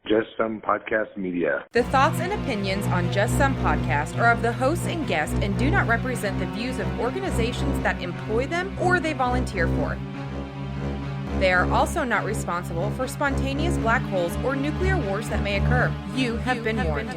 Just Some Podcast Media. The thoughts and opinions on Just Some Podcast are of the hosts and guests and do not represent the views of organizations that employ them or they volunteer for. They are also not responsible for spontaneous black holes or nuclear wars that may occur. You have been warned.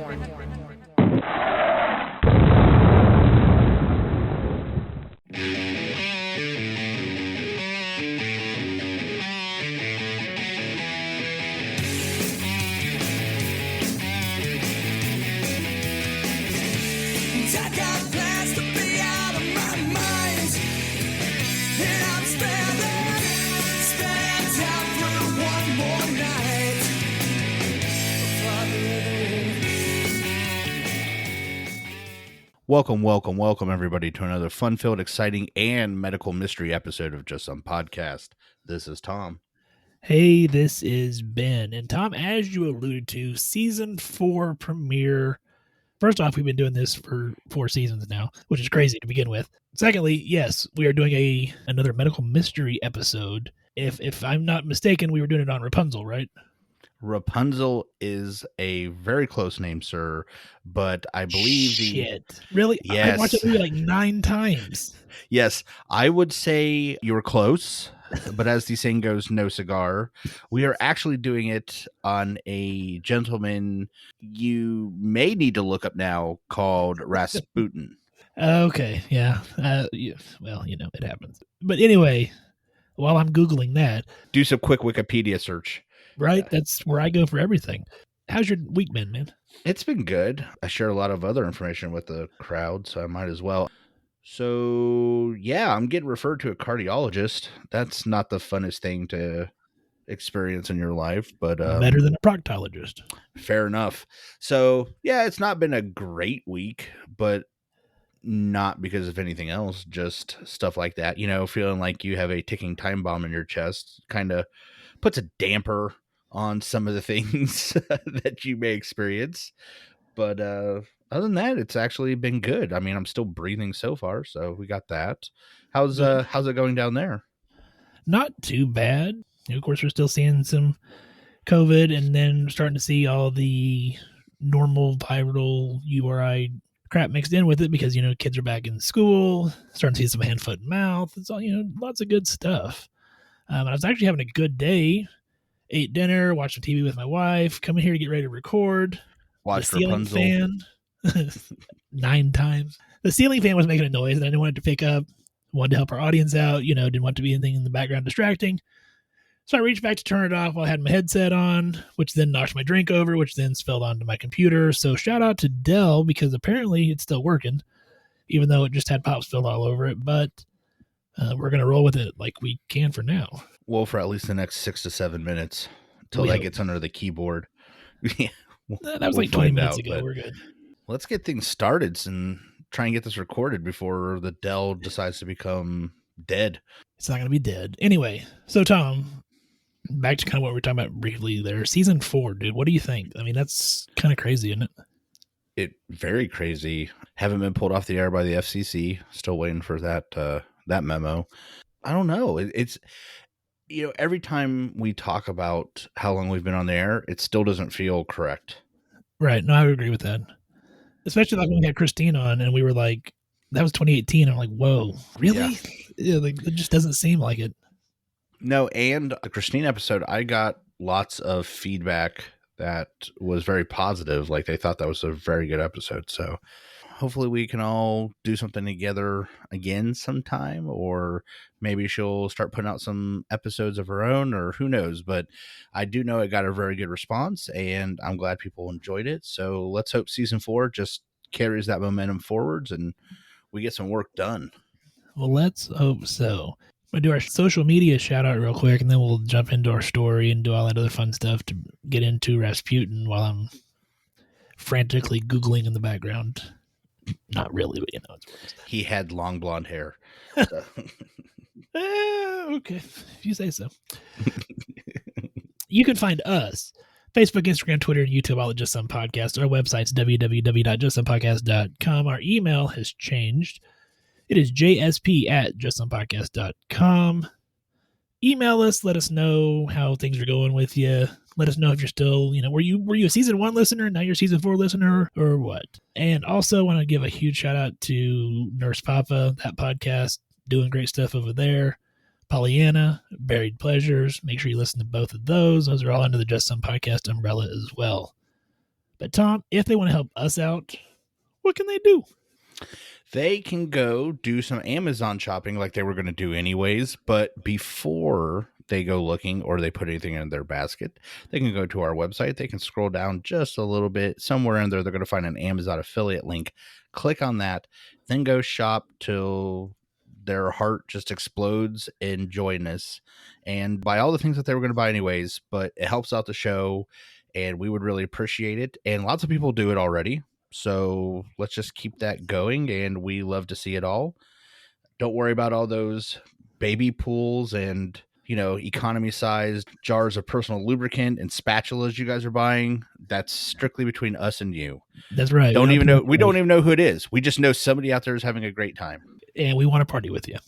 Welcome, everybody, to another fun-filled, exciting, and medical mystery episode of Just Some Podcast. This is Tom. Hey, this is Ben. And Tom, as you alluded to, Season 4 premiere. First off, we've been doing this for 4 seasons now, which is crazy to begin with. Secondly, yes, we are doing another medical mystery episode. If I'm not mistaken, we were doing it on Rapunzel, right? Rapunzel is a very close name, sir, but I believe Really? Yes. I watched it movie like 9 times. Yes, I would say you were close, but as the saying goes, no cigar. We are actually doing it on a gentleman you may need to look up now called Rasputin. Okay, yeah. Well, it happens. But anyway, while I'm Googling that. Do some quick Wikipedia search. Right? That's where I go for everything. How's your week been, man? It's been good. I share a lot of other information with the crowd, so I might as well. So, yeah, I'm getting referred to a cardiologist. That's not the funnest thing to experience in your life, but better than a proctologist. Fair enough. So, yeah, it's not been a great week, but not because of anything else, just stuff like that. Feeling like you have a ticking time bomb in your chest kind of puts a damper on some of the things that you may experience. But other than that, it's actually been good. I mean, I'm still breathing so far, so we got that. How's it going down there? Not too bad. Of course, we're still seeing some COVID and then starting to see all the normal viral URI crap mixed in with it because, kids are back in school, starting to see some hand, foot, and mouth. It's all, lots of good stuff. I was actually having a good day. Ate dinner, watched some TV with my wife, come in here to get ready to record. Watched the ceiling Rapunzel fan 9 times. The ceiling fan was making a noise and I didn't want it to pick up. Wanted to help our audience out, didn't want to be anything in the background distracting. So I reached back to turn it off while I had my headset on, which then knocked my drink over, which then spilled onto my computer. So shout out to Dell because apparently it's still working, even though it just had pop spilled all over it. But we're going to roll with it like we can for now. Well, for at least the next 6 to 7 minutes until that gets under the keyboard. Yeah, that was like 20 minutes ago. We're good. Let's get things started and try and get this recorded before the Dell decides to become dead. It's not going to be dead. Anyway, so Tom, back to kind of what we were talking about briefly there. Season 4, dude, what do you think? I mean, that's kind of crazy, isn't it? Very crazy. Haven't been pulled off the air by the FCC. Still waiting for that memo. I don't know. It's every time we talk about how long we've been on the air, it still doesn't feel correct. Right. No, I would agree with that. Especially like when we had Christine on and we were like, that was 2018. I'm like, whoa, really? Yeah, like, it just doesn't seem like it. No, and the Christine episode, I got lots of feedback that was very positive. Like they thought that was a very good episode. So hopefully we can all do something together again sometime, or maybe she'll start putting out some episodes of her own, or who knows. But I do know it got a very good response and I'm glad people enjoyed it. So let's hope season 4 just carries that momentum forwards and we get some work done. Well, let's hope so. We'll do our social media shout out real quick and then we'll jump into our story and do all that other fun stuff to get into Rasputin while I'm frantically Googling in the background. Not really, but it's worse. He had long blonde hair. So. Okay, if you say so. You can find us Facebook, Instagram, Twitter, and YouTube, all at Just Some Podcast. Our website's www.justsomepodcast.com. Our email has changed. It is jsp@justsomepodcast.com. Email us. Let us know how things are going with you. Let us know if you're still, were you a season 1 listener, now you're season 4 listener, or what? And also want to give a huge shout out to Nurse Papa, that podcast, doing great stuff over there. Pollyanna, Buried Pleasures. Make sure you listen to both of those. Those are all under the Just Some Podcast umbrella as well. But Tom, if they want to help us out, what can they do? They can go do some Amazon shopping like they were going to do anyways. But before they go looking or they put anything in their basket, they can go to our website. They can scroll down just a little bit. Somewhere in there, they're going to find an Amazon affiliate link. Click on that, then go shop till their heart just explodes in joyness and buy all the things that they were going to buy anyways. But it helps out the show and we would really appreciate it. And lots of people do it already. So let's just keep that going, and we love to see it all. Don't worry about all those baby pools and, economy-sized jars of personal lubricant and spatulas you guys are buying. That's strictly between us and you. That's right. We don't even know who it is. We just know somebody out there is having a great time. And we want to party with you.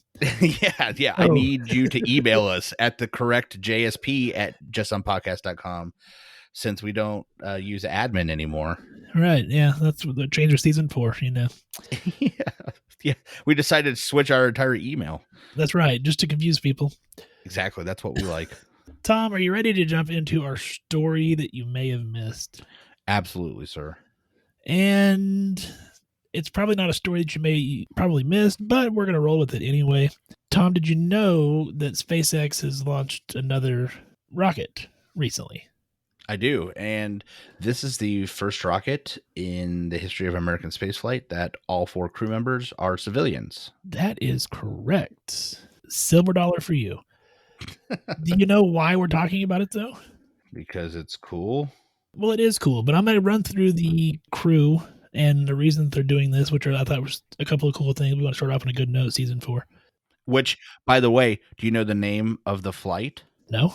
Yeah. Oh. I need you to email us at the correct JSP@justsomepodcast.com since we don't use admin anymore. Right, yeah, that's what the change of season 4, Yeah, we decided to switch our entire email. That's right, just to confuse people. Exactly, that's what we like. Tom, are you ready to jump into our story that you may have missed? Absolutely, sir. And it's probably not a story that you may probably missed, but we're going to roll with it anyway. Tom, did you know that SpaceX has launched another rocket recently? I do, and this is the first rocket in the history of American spaceflight that all 4 crew members are civilians. That is correct. Silver dollar for you. Do you know why we're talking about it, though? Because it's cool. Well, it is cool, but I'm going to run through the crew and the reason they're doing this, which I thought was a couple of cool things. We want to start off on a good note, season 4. Which, by the way, do you know the name of the flight? No.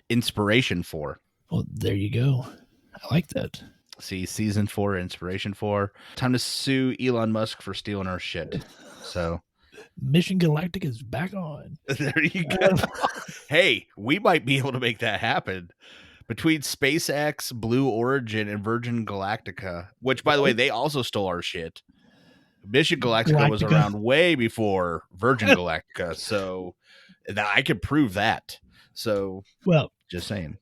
Inspiration 4. Well, there you go. I like that. See, season 4, Inspiration 4. Time to sue Elon Musk for stealing our shit. So, Mission Galactic is back on. There you go. Hey, we might be able to make that happen. Between SpaceX, Blue Origin, and Virgin Galactica, which, by the way, they also stole our shit. Mission Galactica was around way before Virgin Galactica, so I could prove that. So, well, just saying.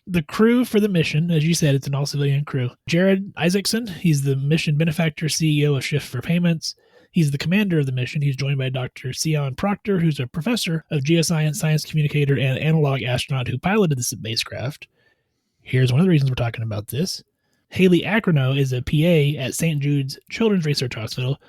The crew for the mission, as you said, it's an all-civilian crew. Jared Isaacson, he's the mission benefactor CEO of Shift for Payments. He's the commander of the mission. He's joined by Dr. Sion Proctor, who's a professor of geoscience, science communicator, and analog astronaut who piloted the spacecraft. Here's one of the reasons we're talking about this. Haley Acrono is a PA at St. Jude's Children's Research Hospital.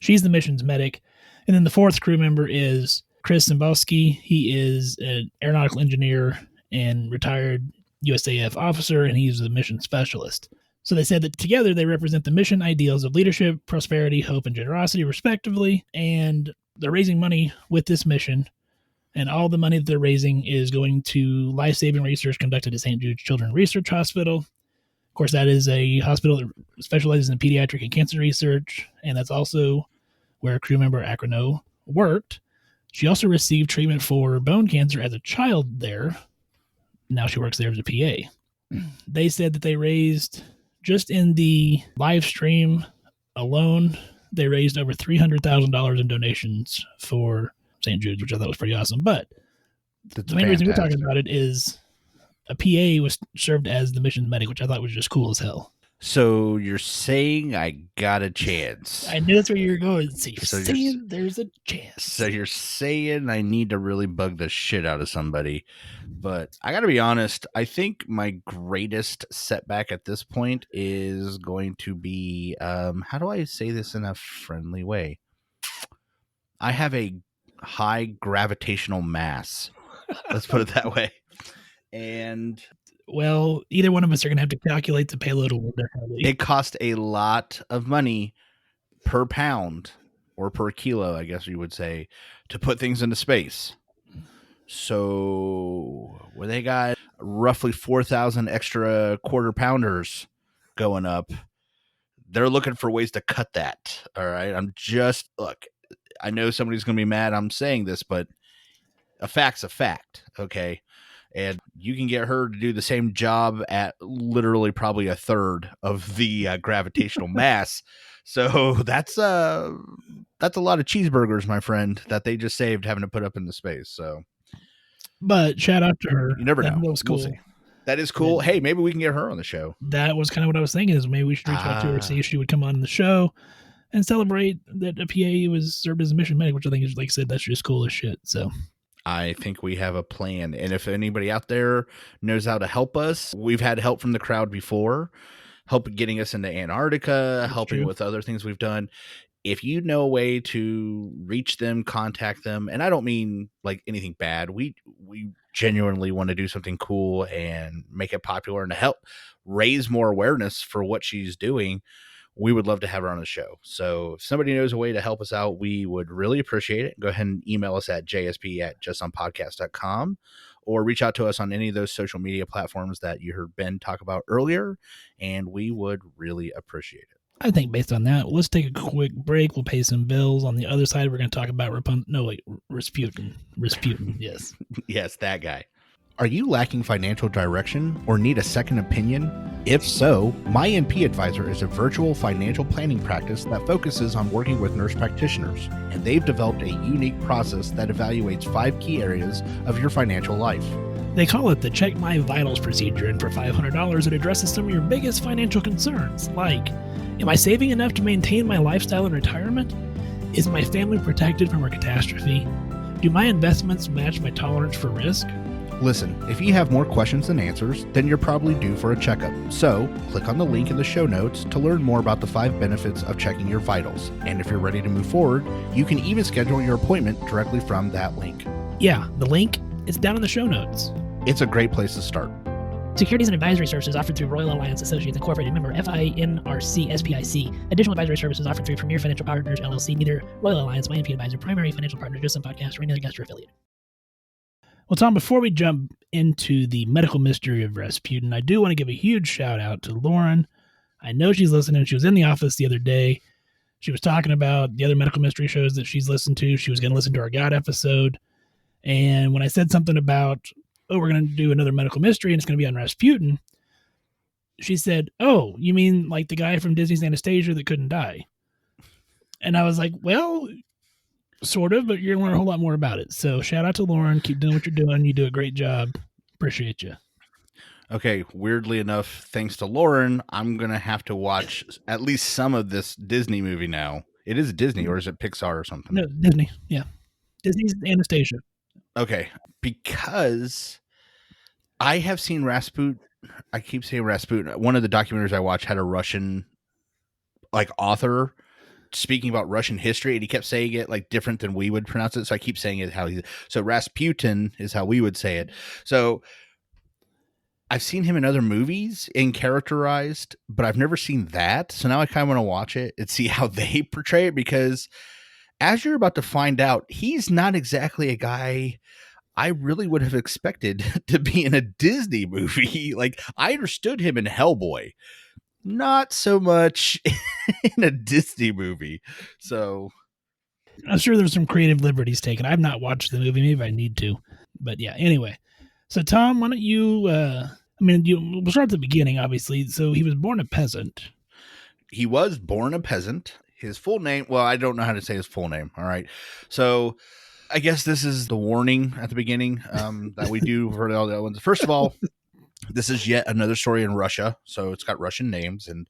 She's the mission's medic. And then the 4th crew member is Chris Zimbowski. He is an aeronautical engineer and retired USAF officer, and he's the mission specialist. So they said that together they represent the mission ideals of leadership, prosperity, hope, and generosity, respectively. And they're raising money with this mission. And all the money that they're raising is going to life-saving research conducted at St. Jude's Children's Research Hospital. Of course, that is a hospital that specializes in pediatric and cancer research. And that's also where crew member Acrono worked. She also received treatment for bone cancer as a child there. Now she works there as a PA. They said that they raised, just in the live stream alone, they raised over $300,000 in donations for St. Jude's, which I thought was pretty awesome. But the main reason we're talking about it is a PA was served as the mission's medic, which I thought was just cool as hell. So you're saying I got a chance. I knew that's where you were going. So you're saying there's a chance. So you're saying I need to really bug the shit out of somebody. But I got to be honest, I think my greatest setback at this point is going to be, how do I say this in a friendly way? I have a high gravitational mass. Let's put it that way. And well, either one of us are going to have to calculate the payload a little differently. It cost a lot of money per pound or per kilo, I guess you would say, to put things into space. So where they got roughly 4,000 extra quarter pounders going up, they're looking for ways to cut that. All right. Look, I know somebody's going to be mad I'm saying this, but a fact's a fact. Okay. And you can get her to do the same job at literally probably a third of the gravitational mass. So that's a lot of cheeseburgers, my friend, that they just saved having to put up into space. So, but shout out to her. You never know. That was cool. We'll see. That is cool. Hey, maybe we can get her on the show. That was kind of what I was thinking, is maybe we should reach out to her, see if she would come on the show and celebrate that a PA was served as a mission medic, which I think is, like I said, that's just cool as shit. So I think we have a plan. And if anybody out there knows how to help us, we've had help from the crowd before, help getting us into Antarctica, That's helping true. with other things we've done. If you know a way to reach them, contact them. And I don't mean like anything bad. We genuinely want to do something cool and make it popular and to help raise more awareness for what she's doing. We would love to have her on the show. So if somebody knows a way to help us out, we would really appreciate it. Go ahead and email us at jsp@justonpodcast.com or reach out to us on any of those social media platforms that you heard Ben talk about earlier, and we would really appreciate it. I think based on that, let's take a quick break. We'll pay some bills. On the other side, we're going to talk about Rasputin. Rasputin, yes. Yes, that guy. Are you lacking financial direction or need a second opinion? If so, My NP Advisor is a virtual financial planning practice that focuses on working with nurse practitioners, and they've developed a unique process that evaluates 5 key areas of your financial life. They call it the Check My Vitals procedure, and for $500, it addresses some of your biggest financial concerns, like, am I saving enough to maintain my lifestyle in retirement? Is my family protected from a catastrophe? Do my investments match my tolerance for risk? Listen, if you have more questions than answers, then you're probably due for a checkup. So, click on the link in the show notes to learn more about the 5 benefits of checking your vitals. And if you're ready to move forward, you can even schedule your appointment directly from that link. Yeah, the link is down in the show notes. It's a great place to start. Securities and advisory services offered through Royal Alliance Associates Incorporated, member FINRC SPIC. Additional advisory services offered through Premier Financial Partners LLC, neither Royal Alliance, My NP Advisor, Primary Financial Partners, Just Some Podcast, or any other guest or affiliate. Well, Tom, before we jump into the medical mystery of Rasputin, I do want to give a huge shout out to Lauren. I know she's listening. She was in the office the other day. She was talking about the other medical mystery shows that she's listened to. She was going to listen to our God episode. And when I said something about, oh, we're going to do another medical mystery and it's going to be on Rasputin, she said, oh, you mean like the guy from Disney's Anastasia that couldn't die? And I was like, well, sort of, but you're going to learn a whole lot more about it. So shout out to Lauren. Keep doing what you're doing. You do a great job. Appreciate you. Okay, weirdly enough, thanks to Lauren, I'm going to have to watch at least some of this Disney movie now. It is Disney, or is it Pixar or something? No, Disney. Yeah. Disney's Anastasia. Okay, because I have seen Rasputin. I keep saying Rasputin. One of the documentaries I watched had a Russian author speaking about Russian history, and he kept saying it like different than we would pronounce it. So I keep saying it so Rasputin is how we would say it. So I've seen him in other movies and characterized, but I've never seen that. So now I kind of want to watch it and see how they portray it, because as you're about to find out, he's not exactly a guy I really would have expected to be in a Disney movie. Like, I understood him in Hellboy, not so much in a Disney movie. So I'm sure there's some creative liberties taken. I've not watched the movie. Maybe I need to. But yeah, anyway. So Tom, why don't you, we'll start at the beginning, obviously. So he was born a peasant. He was born a peasant. His full name, well, I don't know how to say his full name. All right. So I guess this is the warning at the beginning that we do for all the other ones. First of all, this is yet another story in Russia. So it's got Russian names, and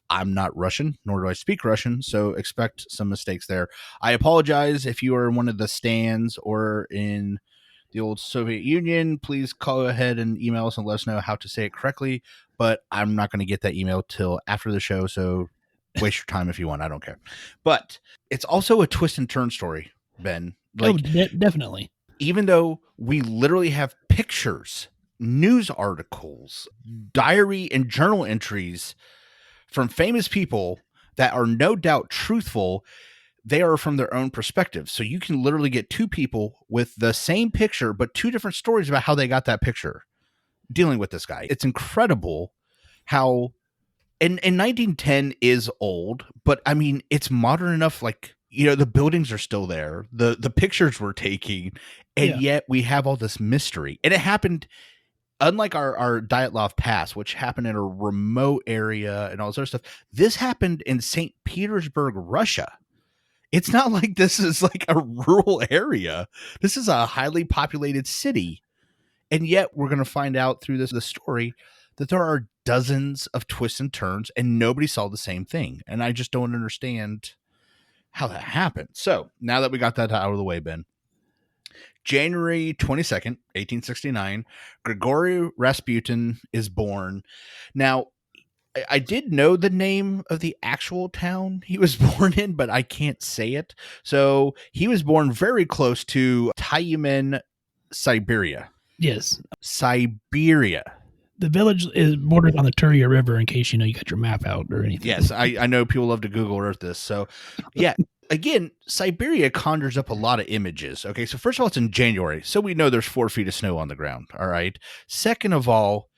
I'm not Russian, nor do I speak Russian. So expect some mistakes there. I apologize if you are in one of the stands or in the old Soviet Union. Please go ahead and email us and let us know how to say it correctly. But I'm not going to get that email till after the show. So waste your time if you want. I don't care. But it's also a twist and turn story, Ben. Definitely. Even though we literally have pictures, news articles, diary and journal entries from famous people that are no doubt truthful, they are from their own perspective. So you can literally get 2 people with the same picture, but 2 different stories about how they got that picture dealing with this guy. It's incredible how, and 1910 is old, but I mean, it's modern enough. Like, the buildings are still there. The pictures we're taking, and yet we have all this mystery. And it happened unlike our Dyatlov Pass, which happened in a remote area and all this other stuff, this happened in St. Petersburg, Russia. It's not like this is like a rural area. This is a highly populated city. And yet we're going to find out through the story that there are dozens of twists and turns and nobody saw the same thing. And I just don't understand how that happened. So now that we got that out of the way, Ben, January 22nd, 1869, Grigory Rasputin is born. Now, I did know the name of the actual town he was born in, but I can't say it. So he was born very close to Tyumen, Siberia. Yes. Siberia. The village is borders on the Turia River, in case you got your map out or anything. Yes, I know people love to Google Earth this. So, yeah, again, Siberia conjures up a lot of images. Okay, so first of all, it's in January, so we know there's 4 feet of snow on the ground. All right. Second of all,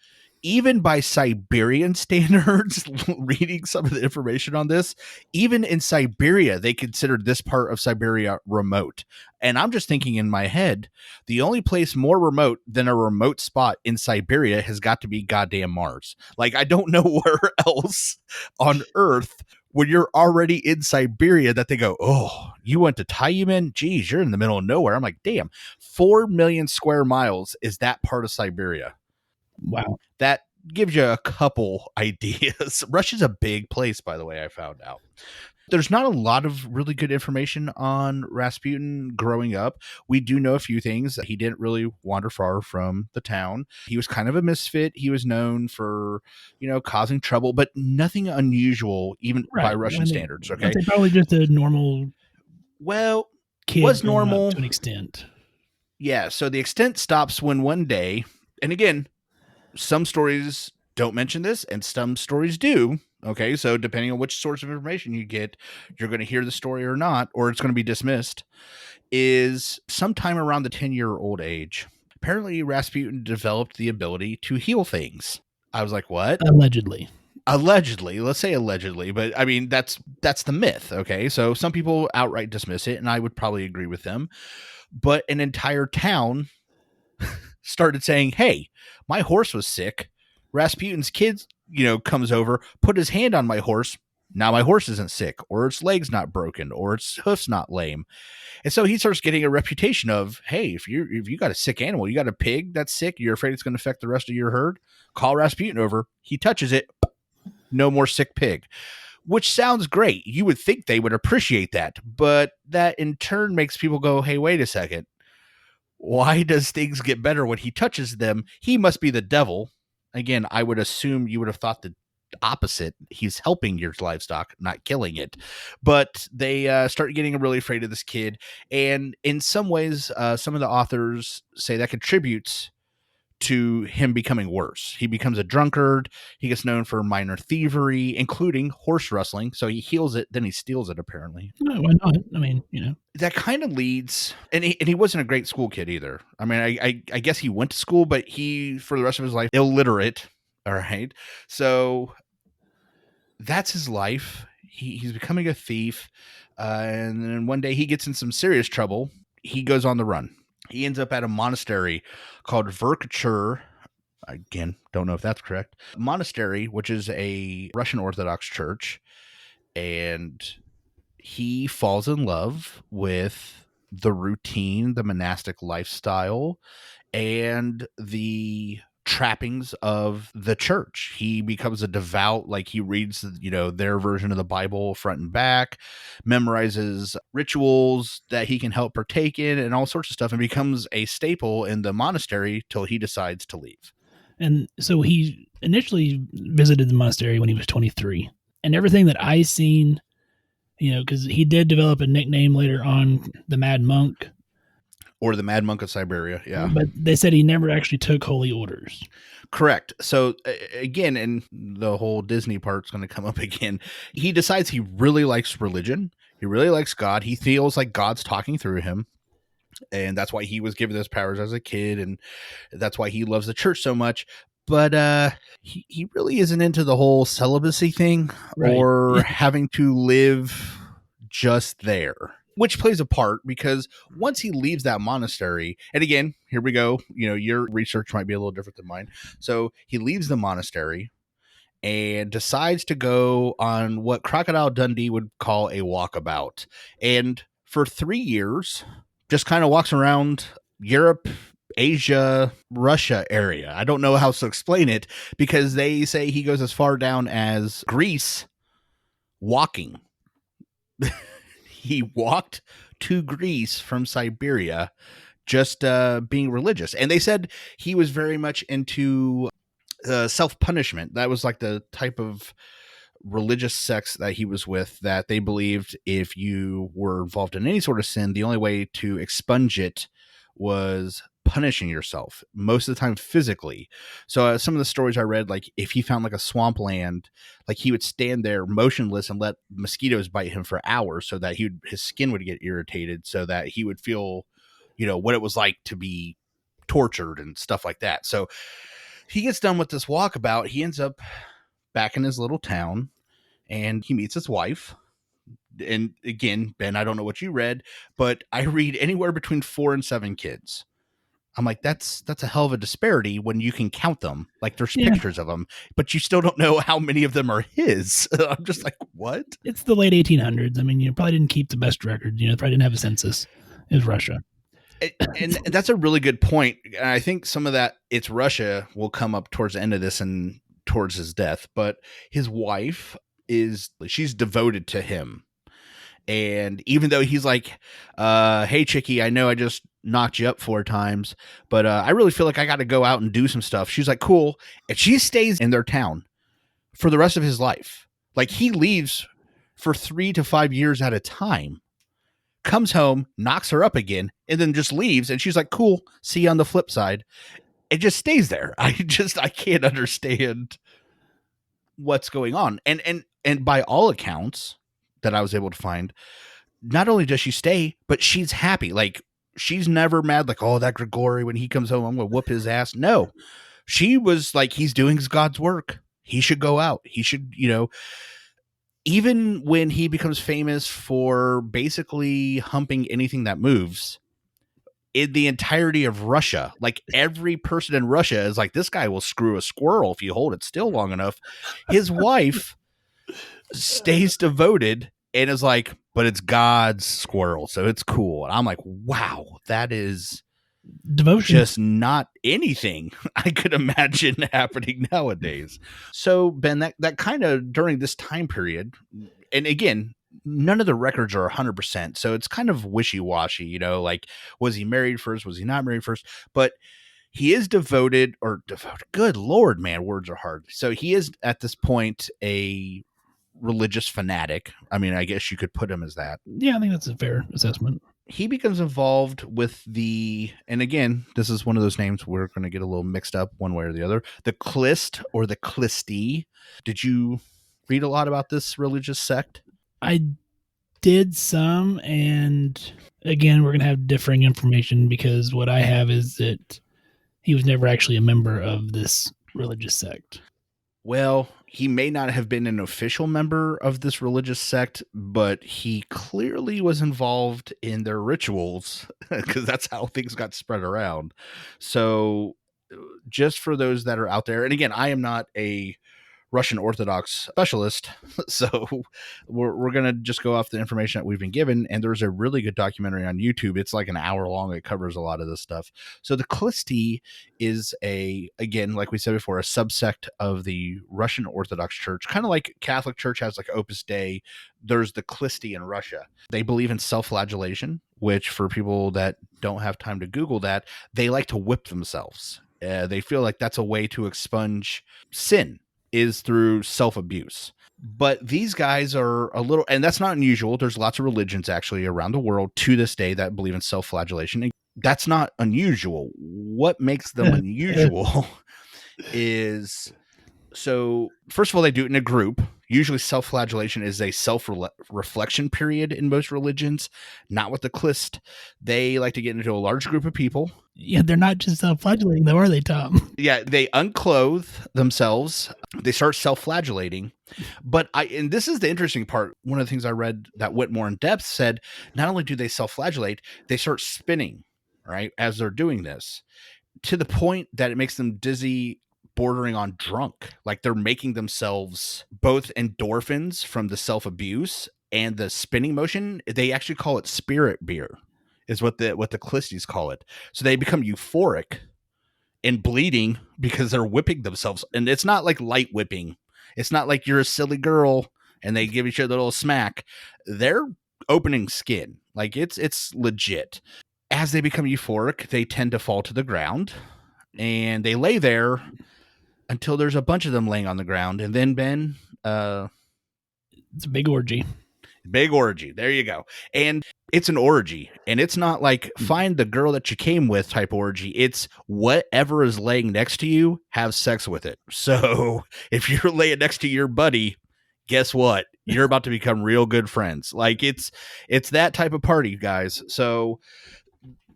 even by Siberian standards, reading some of the information on this, even in Siberia, they considered this part of Siberia remote. And I'm just thinking in my head, the only place more remote than a remote spot in Siberia has got to be goddamn Mars. Like, I don't know where else on Earth when you're already in Siberia that they go, oh, you went to Tyumen? Geez, you're in the middle of nowhere. I'm like, damn, 4 million square miles is that part of Siberia. Wow. That gives you a couple ideas. Russia's a big place, by the way, I found out. There's not a lot of really good information on Rasputin growing up. We do know a few things. He didn't really wander far from the town. He was kind of a misfit. He was known for, causing trouble, but nothing unusual, even by Russian standards. Okay. It's probably just a normal kid was normal to an extent. Yeah. So the extent stops when one day, and again, some stories don't mention this and some stories do. Okay. So depending on which source of information you get, you're going to hear the story or not, or it's going to be dismissed, is sometime around the 10-year-old age. Apparently Rasputin developed the ability to heal things. I was like, what? Allegedly. Let's say allegedly, but I mean, that's the myth. Okay. So some people outright dismiss it, and I would probably agree with them, but an entire town started saying, hey, my horse was sick. Rasputin's kid, comes over, put his hand on my horse. Now my horse isn't sick, or its leg's not broken, or its hoof's not lame. And so he starts getting a reputation of, hey, if you got a sick animal, you got a pig that's sick, you're afraid it's going to affect the rest of your herd, call Rasputin over. He touches it. No more sick pig, which sounds great. You would think they would appreciate that, but that in turn makes people go, hey, wait a second. Why does things get better when he touches them? He must be the devil. Again, I would assume you would have thought the opposite. He's helping your livestock, not killing it. But they start getting really afraid of this kid. And in some ways, some of the authors say that contributes to him becoming worse. He becomes a drunkard. He gets known for minor thievery, including horse rustling. So he heals it, then he steals it, apparently. No, why not? I mean, That kind of leads, and he wasn't a great school kid either. I mean, I guess he went to school, but he, for the rest of his life, illiterate. All right. So that's his life. He's becoming a thief. And then one day he gets in some serious trouble. He goes on the run. He ends up at a monastery called Verkhcher. Again, don't know if that's correct. Monastery, which is a Russian Orthodox church. And he falls in love with the routine, the monastic lifestyle, and the trappings of the church. He becomes a devout, like he reads, their version of the Bible front and back, memorizes rituals that he can help partake in and all sorts of stuff, and becomes a staple in the monastery till he decides to leave. And so he initially visited the monastery when he was 23. And everything that I seen, because he did develop a nickname later on, the Mad Monk. Or the Mad Monk of Siberia, yeah. But they said he never actually took holy orders. Correct. So again, and the whole Disney part's going to come up again. He decides he really likes religion. He really likes God. He feels like God's talking through him. And that's why he was given those powers as a kid. And that's why he loves the church so much. But he really isn't into the whole celibacy thing, right, or having to live just there. which plays a part because once he leaves that monastery, and again, here we go, your research might be a little different than mine. So he leaves the monastery and decides to go on what Crocodile Dundee would call a walkabout. And for 3 years, just kind of walks around Europe, Asia, Russia area. I don't know how to explain it because they say he goes as far down as Greece walking. He walked to Greece from Siberia just being religious. And they said he was very much into self-punishment. That was like the type of religious sects that he was with, that they believed if you were involved in any sort of sin, the only way to expunge it was punishing yourself, most of the time physically. So some of the stories I read, like if he found like a swampland, like he would stand there motionless and let mosquitoes bite him for hours so that his skin would get irritated, so that he would feel, what it was like to be tortured and stuff like that. So he gets done with this walkabout. He ends up back in his little town and he meets his wife. And again, Ben, I don't know what you read, but I read anywhere between 4 and 7 kids. I'm like, that's a hell of a disparity when you can count them. Like there's pictures of them, but you still don't know how many of them are his. I'm just like, what? It's the late 1800s. I mean, you probably didn't keep the best record. Probably didn't have a census. It was Russia. And that's a really good point. And I think some of that, it's Russia, will come up towards the end of this and towards his death. But his wife she's devoted to him. And even though he's like, hey, chickie, I know I just knocked you up 4 times, but I really feel like I got to go out and do some stuff. She's like, cool. And she stays in their town for the rest of his life. Like he leaves for 3 to 5 years at a time, comes home, knocks her up again, and then just leaves. And she's like, cool, see you on the flip side. It just stays there. I can't understand what's going on. And by all accounts that I was able to find, not only does she stay, but she's happy. Like she's never mad, like, oh, that Grigori, when he comes home, I'm going to whoop his ass. No, she was like, he's doing God's work. He should go out. He should, even when he becomes famous for basically humping anything that moves in the entirety of Russia, like every person in Russia is like, this guy will screw a squirrel if you hold it still long enough. His wife stays devoted and is like, but it's God's squirrel, so it's cool. And I'm like, wow, that is devotion, just not anything I could imagine happening nowadays. So Ben, that kind of during this time period, and again, none of the records are 100%, so it's kind of wishy-washy, like, was he married first, was he not married first? But he is devoted. Good Lord, man, words are hard. So he is at this point a religious fanatic. I mean, I guess you could put him as that. Yeah, I think that's a fair assessment. He becomes involved with and again, this is one of those names we're going to get a little mixed up one way or the other, the Klist or the Klisti. Did you read a lot about this religious sect? I did some, and again, we're going to have differing information because what I have is that he was never actually a member of this religious sect. Well, he may not have been an official member of this religious sect, but he clearly was involved in their rituals because that's how things got spread around. So just for those that are out there, and again, I am not a Russian Orthodox specialist, so we're going to just go off the information that we've been given. And there's a really good documentary on YouTube. It's like an hour long. It covers a lot of this stuff. So the Klisti is again, like we said before, a subsect of the Russian Orthodox Church, kind of like Catholic Church has like Opus Dei. There's the Klisti in Russia. They believe in self-flagellation, which for people that don't have time to Google that, they like to whip themselves. They feel like that's a way to expunge sin, is through self-abuse. But these guys are a little, and that's not unusual. There's lots of religions actually around the world to this day that believe in self-flagellation. And that's not unusual. What makes them unusual is, so first of all, they do it in a group. Usually self-flagellation is a self-reflection period in most religions, not with the Klist. They like to get into a large group of people. Yeah, they're not just self-flagellating though, are they, Tom? Yeah, they unclothe themselves. They start self-flagellating. But and this is the interesting part. One of the things I read that went more in depth said, not only do they self-flagellate, they start spinning, right, as they're doing this, to the point that it makes them dizzy, bordering on drunk. Like they're making themselves both endorphins from the self-abuse and the spinning motion. They actually call it spirit beer, is what the Callistes call it. So they become euphoric and bleeding because they're whipping themselves. And it's not like light whipping. It's not like you're a silly girl and they give each other a little smack. They're opening skin. Like it's legit. As they become euphoric, they tend to fall to the ground and they lay there until there's a bunch of them laying on the ground. And then, Ben, it's a big orgy. Big orgy. There you go. And it's an orgy. And it's not like find the girl that you came with type orgy. It's whatever is laying next to you, have sex with it. So if you're laying next to your buddy, guess what? You're about to become real good friends. Like it's that type of party, guys. So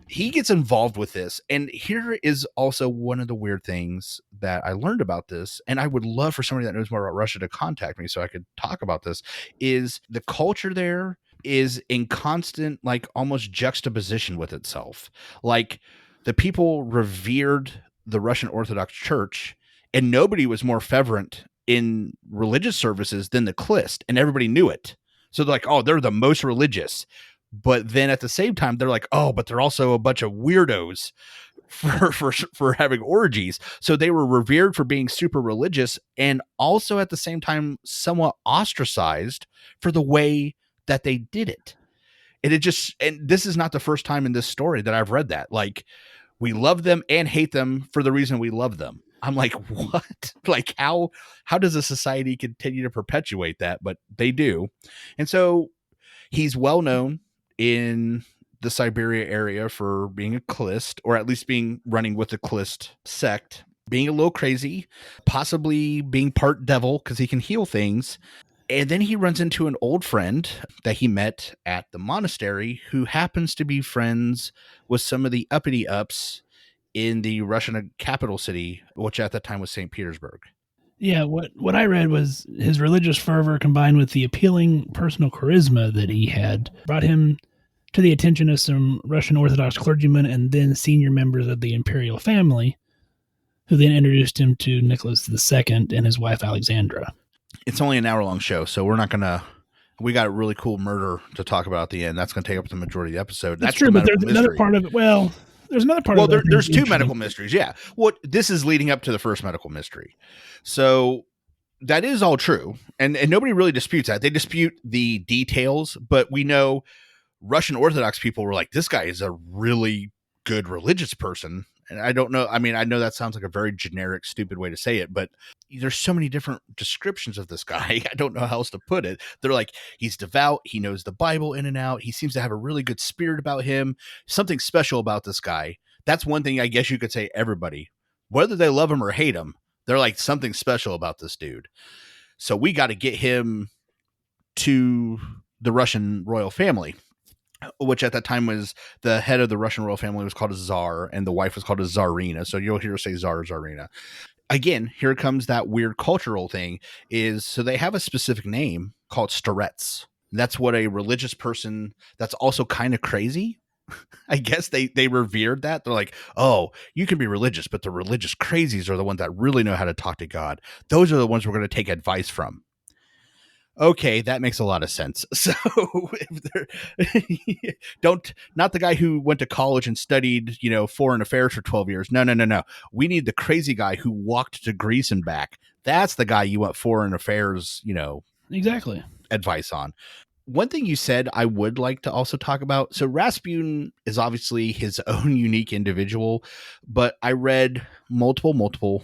he gets involved with this. And here is also one of the weird things that I learned about this. And I would love for somebody that knows more about Russia to contact me so I could talk about this, is the culture there is in constant, like almost juxtaposition with itself. Like the people revered the Russian Orthodox Church and nobody was more fervent in religious services than the Callists, and everybody knew it. So they're like, oh, they're the most religious. But then at the same time, they're like, oh, but they're also a bunch of weirdos for having orgies. So they were revered for being super religious and also at the same time somewhat ostracized for the way that they did it. And this is not the first time in this story that I've read that. Like, we love them and hate them for the reason we love them. I'm like, what? Like, how does a society continue to perpetuate that? But they do. And so he's well known in the Siberia area for being a Callist, or at least running with the Callist sect, being a little crazy, possibly being part devil because he can heal things. And then he runs into an old friend that he met at the monastery who happens to be friends with some of the uppity ups in the Russian capital city, which at that time was St. Petersburg. Yeah, what I read was his religious fervor combined with the appealing personal charisma that he had brought him to the attention of some Russian Orthodox clergymen and then senior members of the imperial family, who then introduced him to Nicholas II and his wife Alexandra. It's only an hour-long show, so we're not going to... We got a really cool murder to talk about at the end. That's going to take up the majority of the episode. That's true, but there's another part of it. Well, there's another part of it. Well, there's two medical mysteries, yeah. This is leading up to the first medical mystery. So that is all true, and nobody really disputes that. They dispute the details, but we know Russian Orthodox people were like, this guy is a really good religious person. And I don't know. I mean, I know that sounds like a very generic, stupid way to say it, but there's so many different descriptions of this guy. I don't know how else to put it. They're like, he's devout. He knows the Bible in and out. He seems to have a really good spirit about him. Something special about this guy. That's one thing I guess you could say everybody, whether they love him or hate him, they're like something special about this dude. So we got to get him to the Russian royal family, which at that time was the head of the Russian royal family was called a Czar and the wife was called a Tsarina. So you'll hear her say Czar, Tsarina. Again, here comes that weird cultural thing so they have a specific name called starets. That's what a religious person that's also kind of crazy. I guess they revered that. They're like, oh, you can be religious, but the religious crazies are the ones that really know how to talk to God. Those are the ones we're going to take advice from. Okay, that makes a lot of sense. So not the guy who went to college and studied, foreign affairs for 12 years. No. We need the crazy guy who walked to Greece and back. That's the guy you want foreign affairs, exactly advice on. One thing you said I would like to also talk about. So Rasputin is obviously his own unique individual, but I read multiple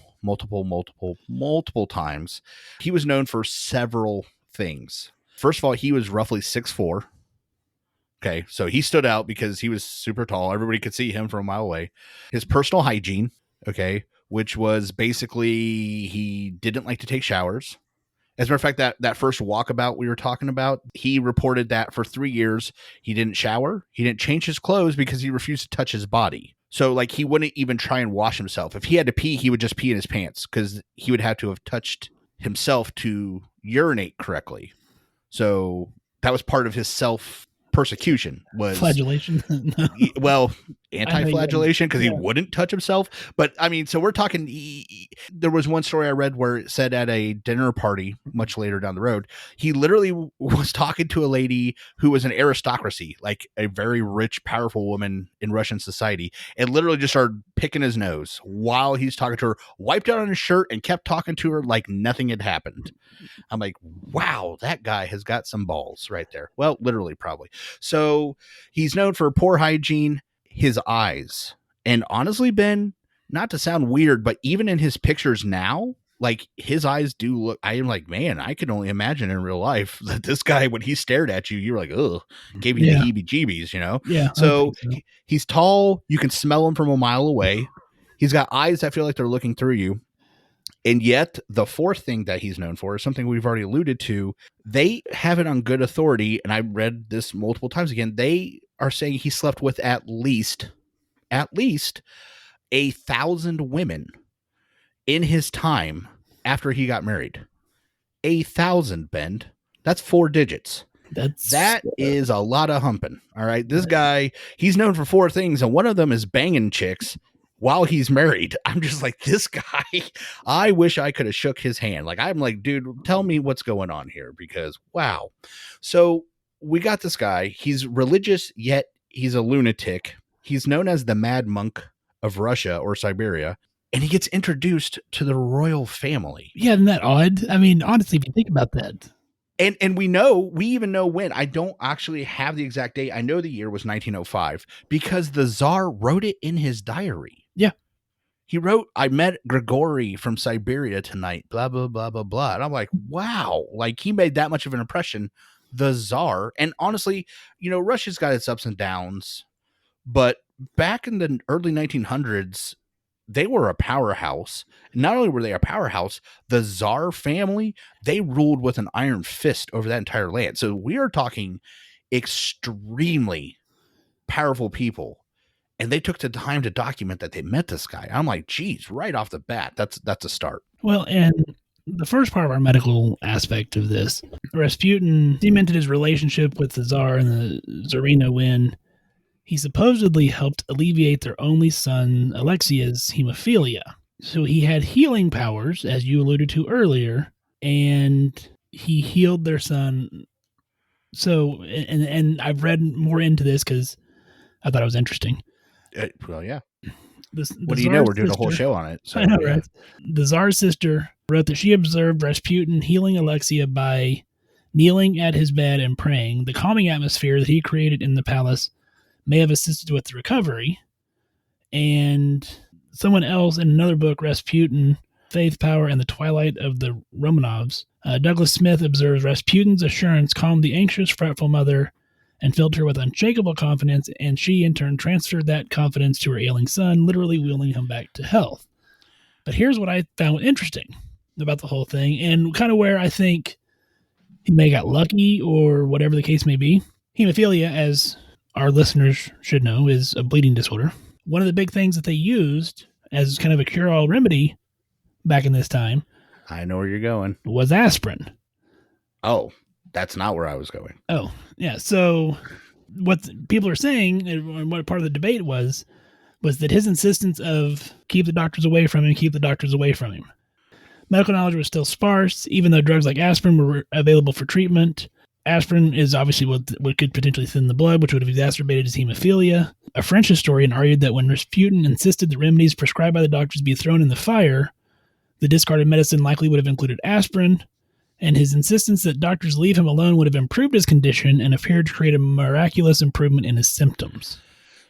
times. He was known for several things. First of all, he was roughly 6'4". Okay, so he stood out because he was super tall. Everybody could see him from a mile away. His personal hygiene, okay, which was basically he didn't like to take showers. As a matter of fact, that first walkabout we were talking about, he reported that for 3 years, he didn't shower. He didn't change his clothes because he refused to touch his body. So like he wouldn't even try and wash himself. If he had to pee, he would just pee in his pants because he would have to have touched himself to urinate correctly. So that was part of his self-persecution was Flagellation. No. well, anti-flagellation because he wouldn't touch himself. But I mean, so we're talking, there was one story I read where it said at a dinner party much later down the road, he literally was talking to a lady who was an aristocracy, like a very rich, powerful woman in Russian society, and literally just started picking his nose while he's talking to her, wiped out on his shirt and kept talking to her like nothing had happened. I'm like, wow, that guy has got some balls right there. Well, literally, probably. So he's known for poor hygiene, his eyes. And honestly, Ben, not to sound weird, but even in his pictures now, like his eyes do look, I am like, man, I can only imagine in real life that this guy, when he stared at you, you were like, ugh, gave you the heebie-jeebies, you know? Yeah. So he's tall. You can smell him from a mile away. He's got eyes that feel like they're looking through you. And yet the fourth thing that he's known for is something we've already alluded to. They have it on good authority, and I read this multiple times again. They are saying he slept with at least 1,000 women in his time after he got married. 1,000, Ben. That's 4 digits. That is a lot of humping. All right. This guy, he's known for 4 things, and one of them is banging chicks while he's married. I'm just like, this guy, I wish I could have shook his hand. Like, I'm like, dude, tell me what's going on here, because wow. So we got this guy. He's religious, yet he's a lunatic. He's known as the Mad Monk of Russia or Siberia, and he gets introduced to the royal family. Yeah, isn't that odd? I mean, honestly, if you think about that. And we even know when. I don't actually have the exact date. I know the year was 1905 because the Czar wrote it in his diary. Yeah. He wrote, I met Grigory from Siberia tonight, blah, blah, blah, blah, blah. And I'm like, wow, like he made that much of an impression, the Czar. And honestly, you know, Russia's got its ups and downs, but back in the early 1900s, they were a powerhouse. Not only were they a powerhouse, the Czar family, they ruled with an iron fist over that entire land. So we are talking extremely powerful people. And they took the time to document that they met this guy. I'm like, geez, right off the bat, that's a start. Well, and the first part of our medical aspect of this, Rasputin cemented his relationship with the Tsar and the Tsarina when he supposedly helped alleviate their only son, Alexia's hemophilia. So he had healing powers, as you alluded to earlier, and he healed their son. So, and I've read more into this because I thought it was interesting. Well, yeah. What do you know? We're doing a whole show on it. So, I know, right? The Tsar's sister wrote that she observed Rasputin healing Alexia by kneeling at his bed and praying. The calming atmosphere that he created in the palace may have assisted with the recovery. And someone else in another book, Rasputin, Faith, Power, and the Twilight of the Romanovs, Douglas Smith observes Rasputin's assurance calmed the anxious, fretful mother and filled her with unshakable confidence, and she in turn transferred that confidence to her ailing son, literally wheeling him back to health. But here's what I found interesting about the whole thing, and kind of where I think he may have got lucky or whatever the case may be. Hemophilia, as our listeners should know, is a bleeding disorder. One of the big things that they used as kind of a cure-all remedy back in this time, I know where you're going, was aspirin. Oh, that's not where I was going. Oh, yeah. So what people are saying, and what part of the debate was that his insistence of keep the doctors away from him. Medical knowledge was still sparse, even though drugs like aspirin were available for treatment. Aspirin is obviously what could potentially thin the blood, which would have exacerbated his hemophilia. A French historian argued that when Rasputin insisted the remedies prescribed by the doctors be thrown in the fire, the discarded medicine likely would have included aspirin, and his insistence that doctors leave him alone would have improved his condition and appeared to create a miraculous improvement in his symptoms.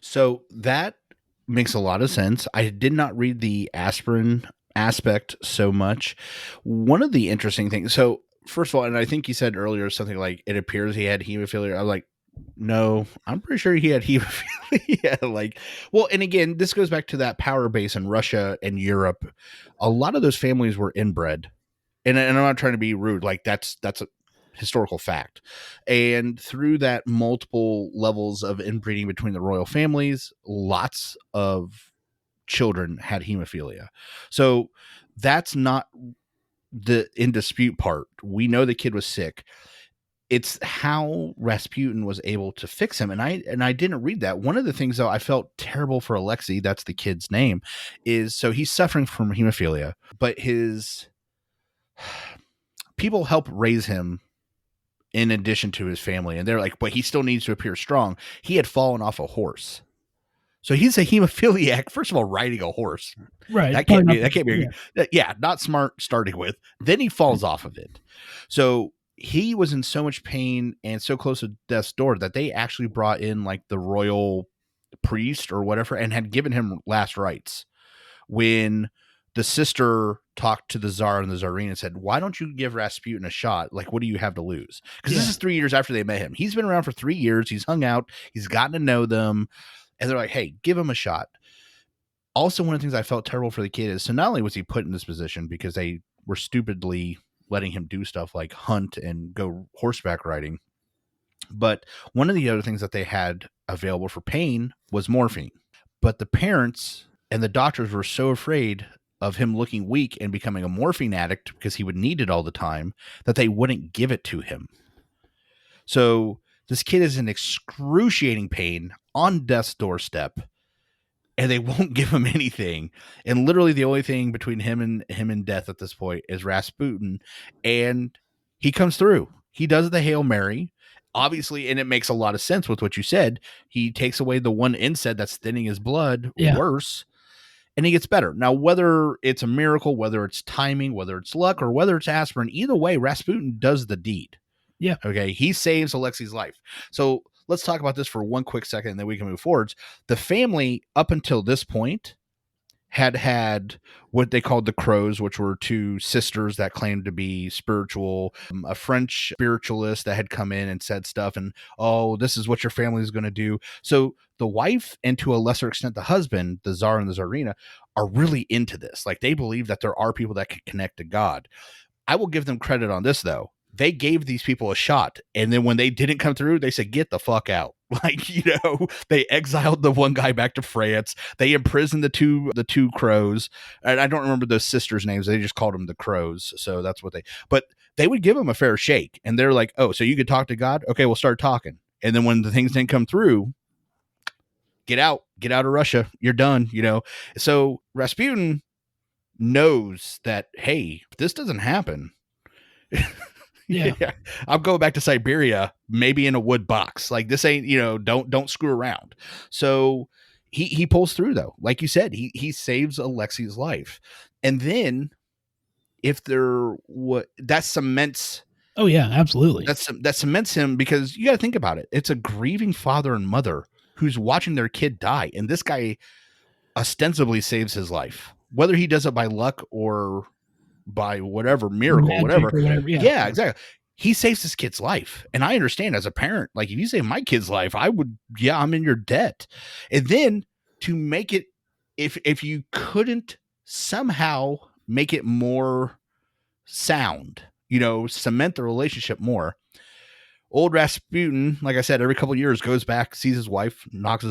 So that makes a lot of sense. I did not read the aspirin aspect so much. One of the interesting things, so first of all, and I think you said earlier something like it appears he had hemophilia. I was like, no, I'm pretty sure he had hemophilia. And again, this goes back to that power base in Russia and Europe. A lot of those families were inbred. And I'm not trying to be rude. Like that's a historical fact. And through that multiple levels of inbreeding between the royal families, lots of children had hemophilia. So that's not the in dispute part. We know the kid was sick. It's how Rasputin was able to fix him. And I didn't read that. One of the things, though, I felt terrible for Alexei, that's the kid's name, is so he's suffering from hemophilia, but his people help raise him in addition to his family. And they're like, but he still needs to appear strong. He had fallen off a horse. So he's a hemophiliac, first of all, riding a horse. Right. That can't be, not smart starting with. Then he falls off of it. So he was in so much pain and so close to death's door that they actually brought in like the royal priest or whatever and had given him last rites. When the sister talked to the Czar and the Tsarina and said, why don't you give Rasputin a shot? Like, what do you have to lose? Because this is 3 years after they met him. He's been around for 3 years. He's hung out. He's gotten to know them. And they're like, hey, give him a shot. Also, one of the things I felt terrible for the kid is, so not only was he put in this position because they were stupidly letting him do stuff like hunt and go horseback riding, but one of the other things that they had available for pain was morphine. But the parents and the doctors were so afraid of him looking weak and becoming a morphine addict because he would need it all the time that they wouldn't give it to him. So this kid is in excruciating pain on death's doorstep, and they won't give him anything. And literally the only thing between him and death at this point is Rasputin. And he comes through. He does the Hail Mary, obviously, and it makes a lot of sense with what you said. He takes away the one NSAID that's thinning his blood worse, and he gets better. Now, whether it's a miracle, whether it's timing, whether it's luck, or whether it's aspirin, either way, Rasputin does the deed. Yeah. Okay. He saves Alexei's life. So let's talk about this for one quick second, and then we can move forwards. The family, up until this point, had what they called the Crows, which were two sisters that claimed to be spiritual, a French spiritualist that had come in and said stuff, and, oh, this is what your family is going to do. So the wife, and to a lesser extent the husband, the Czar and the Tsarina, are really into this. Like, they believe that there are people that can connect to God. I will give them credit on this, though. They gave these people a shot, and then when they didn't come through, they said, get the fuck out. Like, they exiled the one guy back to France. They imprisoned the two Crows. And I don't remember those sisters' names. They just called them the Crows. So that's what but they would give them a fair shake. And they're like, oh, so you could talk to God? Okay, we'll start talking. And then when the things didn't come through, get out of Russia. You're done, So Rasputin knows that, hey, if this doesn't happen, yeah, I'll go back to Siberia, maybe in a wood box. Like, this ain't, don't screw around. So he pulls through, though. Like you said, he saves Alexei's life. And then that cements. Oh yeah, absolutely. That cements him, because you got to think about it. It's a grieving father and mother who's watching their kid die. And this guy ostensibly saves his life, whether he does it by luck or by whatever miracle, whatever. Yeah, exactly. He saves this kid's life. And I understand as a parent, like, if you save my kid's life, I'm in your debt. And then to make it, if you couldn't somehow make it more sound, cement the relationship more, old Rasputin, like I said, every couple of years goes back, sees his wife, knocks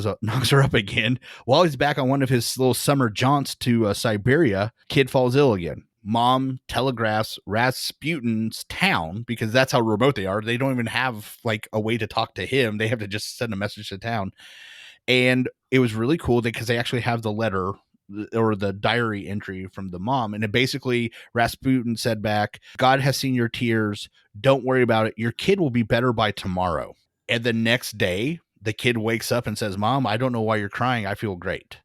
her up again. While he's back on one of his little summer jaunts to Siberia, kid falls ill again. Mom telegraphs Rasputin's town, because that's how remote they are. They don't even have like a way to talk to him. They have to just send a message to town. And it was really cool because they actually have the letter or the diary entry from the mom. And it basically, Rasputin said back, God has seen your tears. Don't worry about it. Your kid will be better by tomorrow. And the next day, the kid wakes up and says, Mom, I don't know why you're crying. I feel great.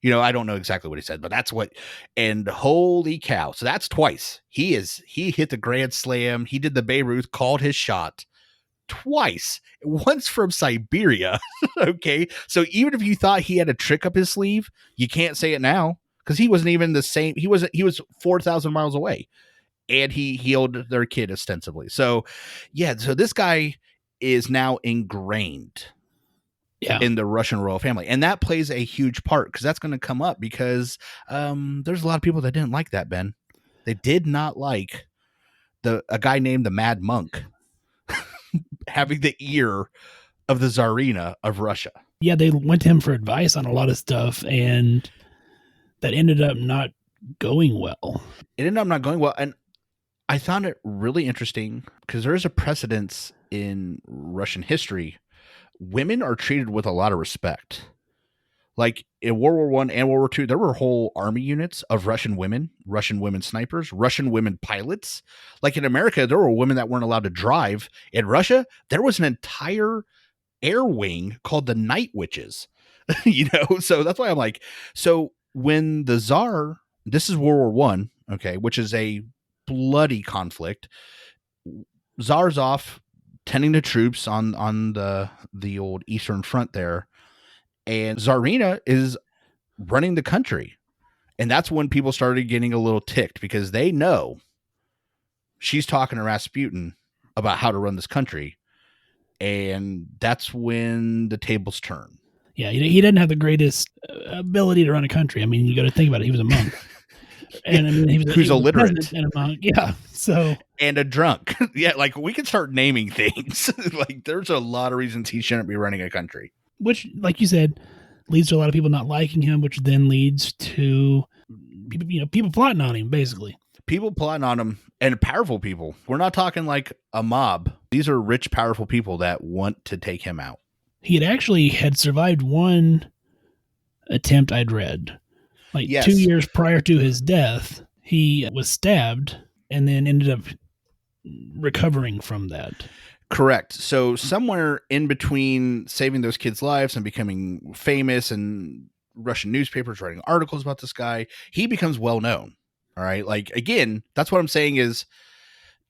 I don't know exactly what he said, but that's what, and holy cow. So that's twice. He hit the grand slam. He did the Babe Ruth, called his shot twice, once from Siberia. Okay. So even if you thought he had a trick up his sleeve, you can't say it now, because he wasn't even the same. He was 4,000 miles away, and he healed their kid ostensibly. So yeah. So this guy is now ingrained in the Russian royal family. And that plays a huge part, because that's going to come up, because there's a lot of people that didn't like that, Ben. They did not like a guy named the Mad Monk having the ear of the Tsarina of Russia. Yeah, they went to him for advice on a lot of stuff, and that ended up not going well. It ended up not going well. And I found it really interesting because there is a precedence in Russian history. Women are treated with a lot of respect. Like in World War One and World War II, there were whole army units of Russian women snipers, Russian women pilots. Like in America, there were women that weren't allowed to drive. In Russia, there was an entire air wing called the Night Witches. So that's why I'm like, so when the Czar, this is World War One, okay, which is a bloody conflict. Czar's off tending to troops on the old Eastern Front there. And Tsarina is running the country. And that's when people started getting a little ticked because they know she's talking to Rasputin about how to run this country. And that's when the tables turn. Yeah, he didn't have the greatest ability to run a country. I mean, you got to think about it. He was a monk. And I mean, he was illiterate and a monk. Yeah. So, and a drunk. Yeah. Like we can start naming things. Like there's a lot of reasons he shouldn't be running a country. Which, like you said, leads to a lot of people not liking him, which then leads to people plotting on him, basically. People plotting on him, and powerful people. We're not talking like a mob. These are rich, powerful people that want to take him out. He had survived one attempt I'd read. Like 2 years prior to his death, he was stabbed and then ended up recovering from that. Correct. So somewhere in between saving those kids' lives and becoming famous and Russian newspapers writing articles about this guy, he becomes well known. All right. Like, again, that's what I'm saying is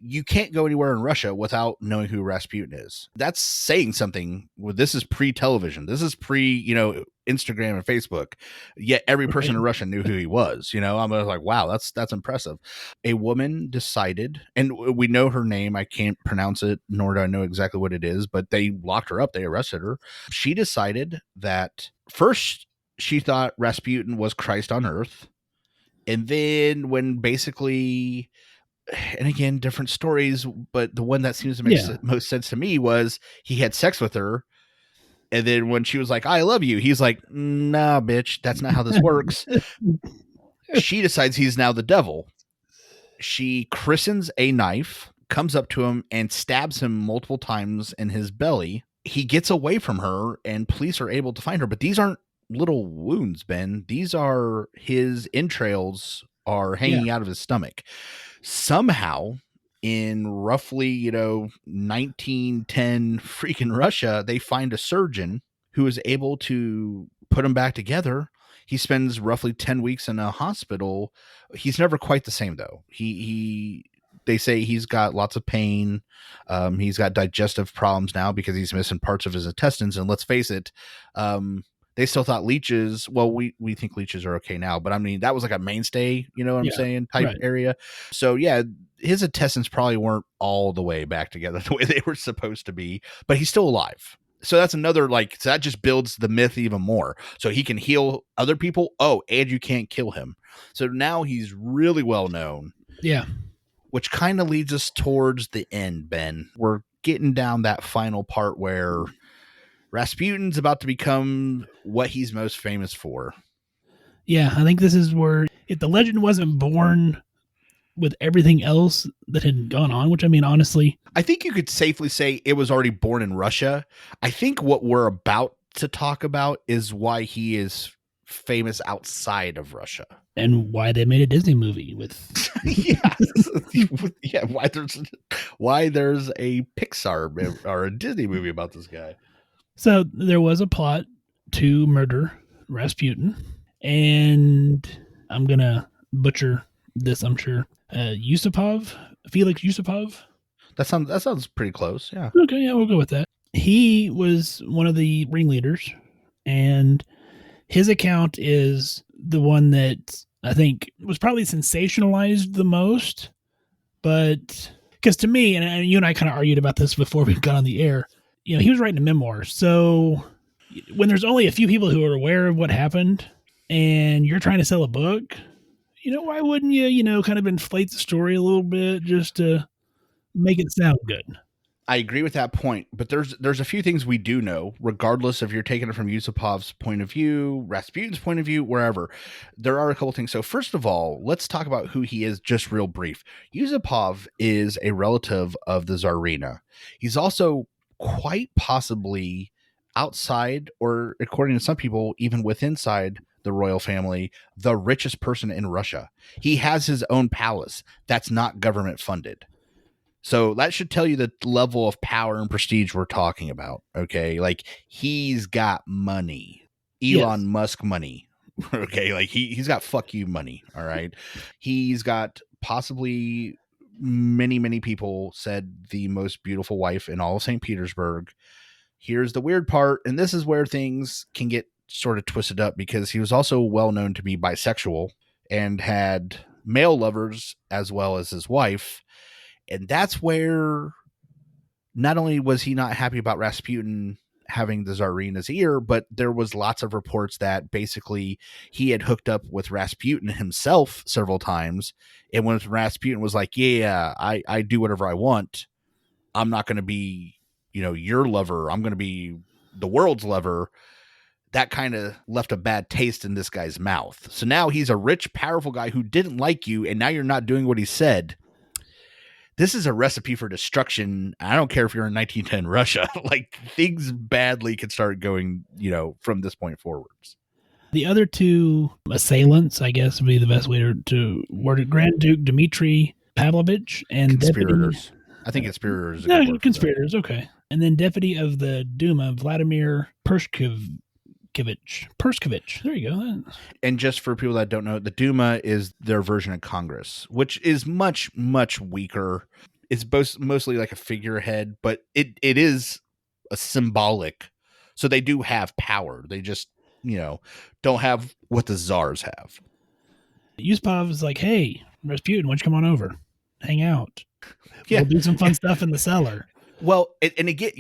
you can't go anywhere in Russia without knowing who Rasputin is. That's saying something. Well, this is pre-television. This is Instagram and Facebook. Yet every person in Russia knew who he was. I'm like, wow, that's impressive. A woman decided, and we know her name. I can't pronounce it, nor do I know exactly what it is, but they locked her up. They arrested her. She decided that first she thought Rasputin was Christ on earth. And then when basically, and again, different stories, but the one that seems to make most sense to me was he had sex with her. And then when she was like, I love you, he's like, nah, bitch, that's not how this works. She decides he's now the devil. She christens a knife, comes up to him and stabs him multiple times in his belly. He gets away from her and police are able to find her. But these aren't little wounds, Ben. These are his entrails are hanging out of his stomach. Somehow in roughly, 1910 freaking Russia, they find a surgeon who is able to put him back together. He spends roughly 10 weeks in a hospital. He's never quite the same though. They say he's got lots of pain. He's got digestive problems now because he's missing parts of his intestines. And let's face it, they still thought leeches. Well, we think leeches are okay now, but I mean, that was like a mainstay, I'm saying, type area. So yeah, his intestines probably weren't all the way back together the way they were supposed to be, but he's still alive. So that's another, so that just builds the myth even more. So he can heal other people. Oh, and you can't kill him. So now he's really well known. Yeah. Which kind of leads us towards the end, Ben. We're getting down that final part where Rasputin's about to become what he's most famous for. Yeah, I think this is where, if the legend wasn't born with everything else that had gone on, which I mean, honestly, I think you could safely say it was already born in Russia. I think what we're about to talk about is why he is famous outside of Russia. And why they made a Disney movie with why there's a Pixar or a Disney movie about this guy. So there was a plot to murder Rasputin, and I'm going to butcher this, I'm sure. Felix Yusupov. That sounds pretty close. Yeah. Okay. Yeah, we'll go with that. He was one of the ringleaders, and his account is the one that I think was probably sensationalized the most. But because to me, and you and I kind of argued about this before we got on the air, he was writing a memoir. So when there's only a few people who are aware of what happened and you're trying to sell a book, why wouldn't you, kind of inflate the story a little bit just to make it sound good? I agree with that point, but there's a few things we do know, regardless if you're taking it from Yusupov's point of view, Rasputin's point of view, wherever. There are a couple things. So first of all, let's talk about who he is just real brief. Yusupov is a relative of the Tsarina. He's also quite possibly outside, or according to some people, even inside the royal family, the richest person in Russia. He has his own palace that's not government funded. So that should tell you the level of power and prestige we're talking about. Okay. Like he's got money, Elon Musk money. Okay. Like he's got fuck you money. All right. He's got possibly many people said the most beautiful wife in all of St. Petersburg. Here's the weird part. And this is where things can get sort of twisted up, because he was also well known to be bisexual and had male lovers as well as his wife. And that's where not only was he not happy about Rasputin having the Tsarina's ear, but there was lots of reports that basically he had hooked up with Rasputin himself several times. And when Rasputin was like, yeah, I do whatever I want, I'm not going to be, your lover. I'm going to be the world's lover. That kind of left a bad taste in this guy's mouth. So now he's a rich, powerful guy who didn't like you, and now you're not doing what he said. This is a recipe for destruction. I don't care if you're in 1910 Russia. Like things badly could start going, from this point forwards. The other two assailants, I guess, would be the best way to word it. Grand Duke Dmitry Pavlovich and conspirators. I think conspirators. No, conspirators. Okay. And then Deputy of the Duma, Vladimir Perskovich. There you go. And just for people that don't know, the Duma is their version of Congress, which is much, much weaker. It's mostly like a figurehead, but it is a symbolic. So they do have power. They just, don't have what the czars have. Yusupov is like, hey, Rasputin, why don't you come on over? Hang out. Yeah. We'll do some fun stuff in the cellar. Well, and again,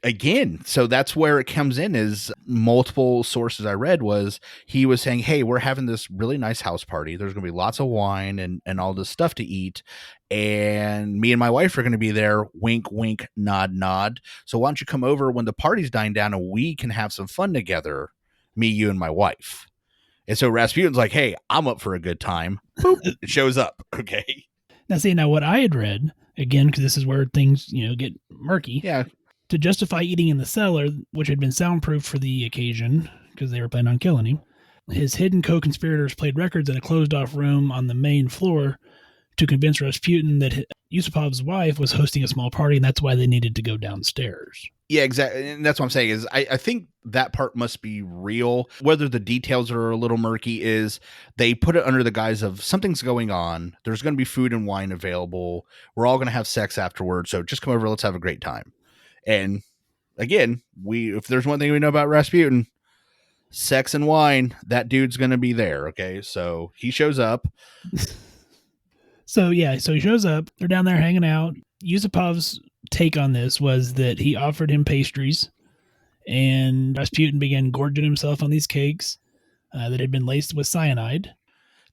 again, so that's where it comes in. Is multiple sources I read was he was saying, hey, we're having this really nice house party. There's going to be lots of wine and all this stuff to eat. And me and my wife are going to be there. Wink, wink, nod, nod. So why don't you come over when the party's dying down and we can have some fun together, me, you, and my wife. And so Rasputin's like, hey, I'm up for a good time. Boop, it shows up. Okay. Now what I had read, again, because this is where things, get murky. Yeah. To justify eating in the cellar, which had been soundproofed for the occasion, because they were planning on killing him, his hidden co-conspirators played records in a closed-off room on the main floor to convince Rasputin that Yusupov's wife was hosting a small party, and that's why they needed to go downstairs. Yeah, exactly. And that's what I'm saying is I think that part must be real. Whether the details are a little murky is they put it under the guise of something's going on. There's going to be food and wine available. We're all going to have sex afterwards. So just come over. Let's have a great time. And again, if there's one thing we know about Rasputin, sex and wine, that dude's going to be there. Okay. So he shows up. So he shows up. They're down there hanging out. Yusupov's take on this was that he offered him pastries, and Rasputin began gorging himself on these cakes that had been laced with cyanide.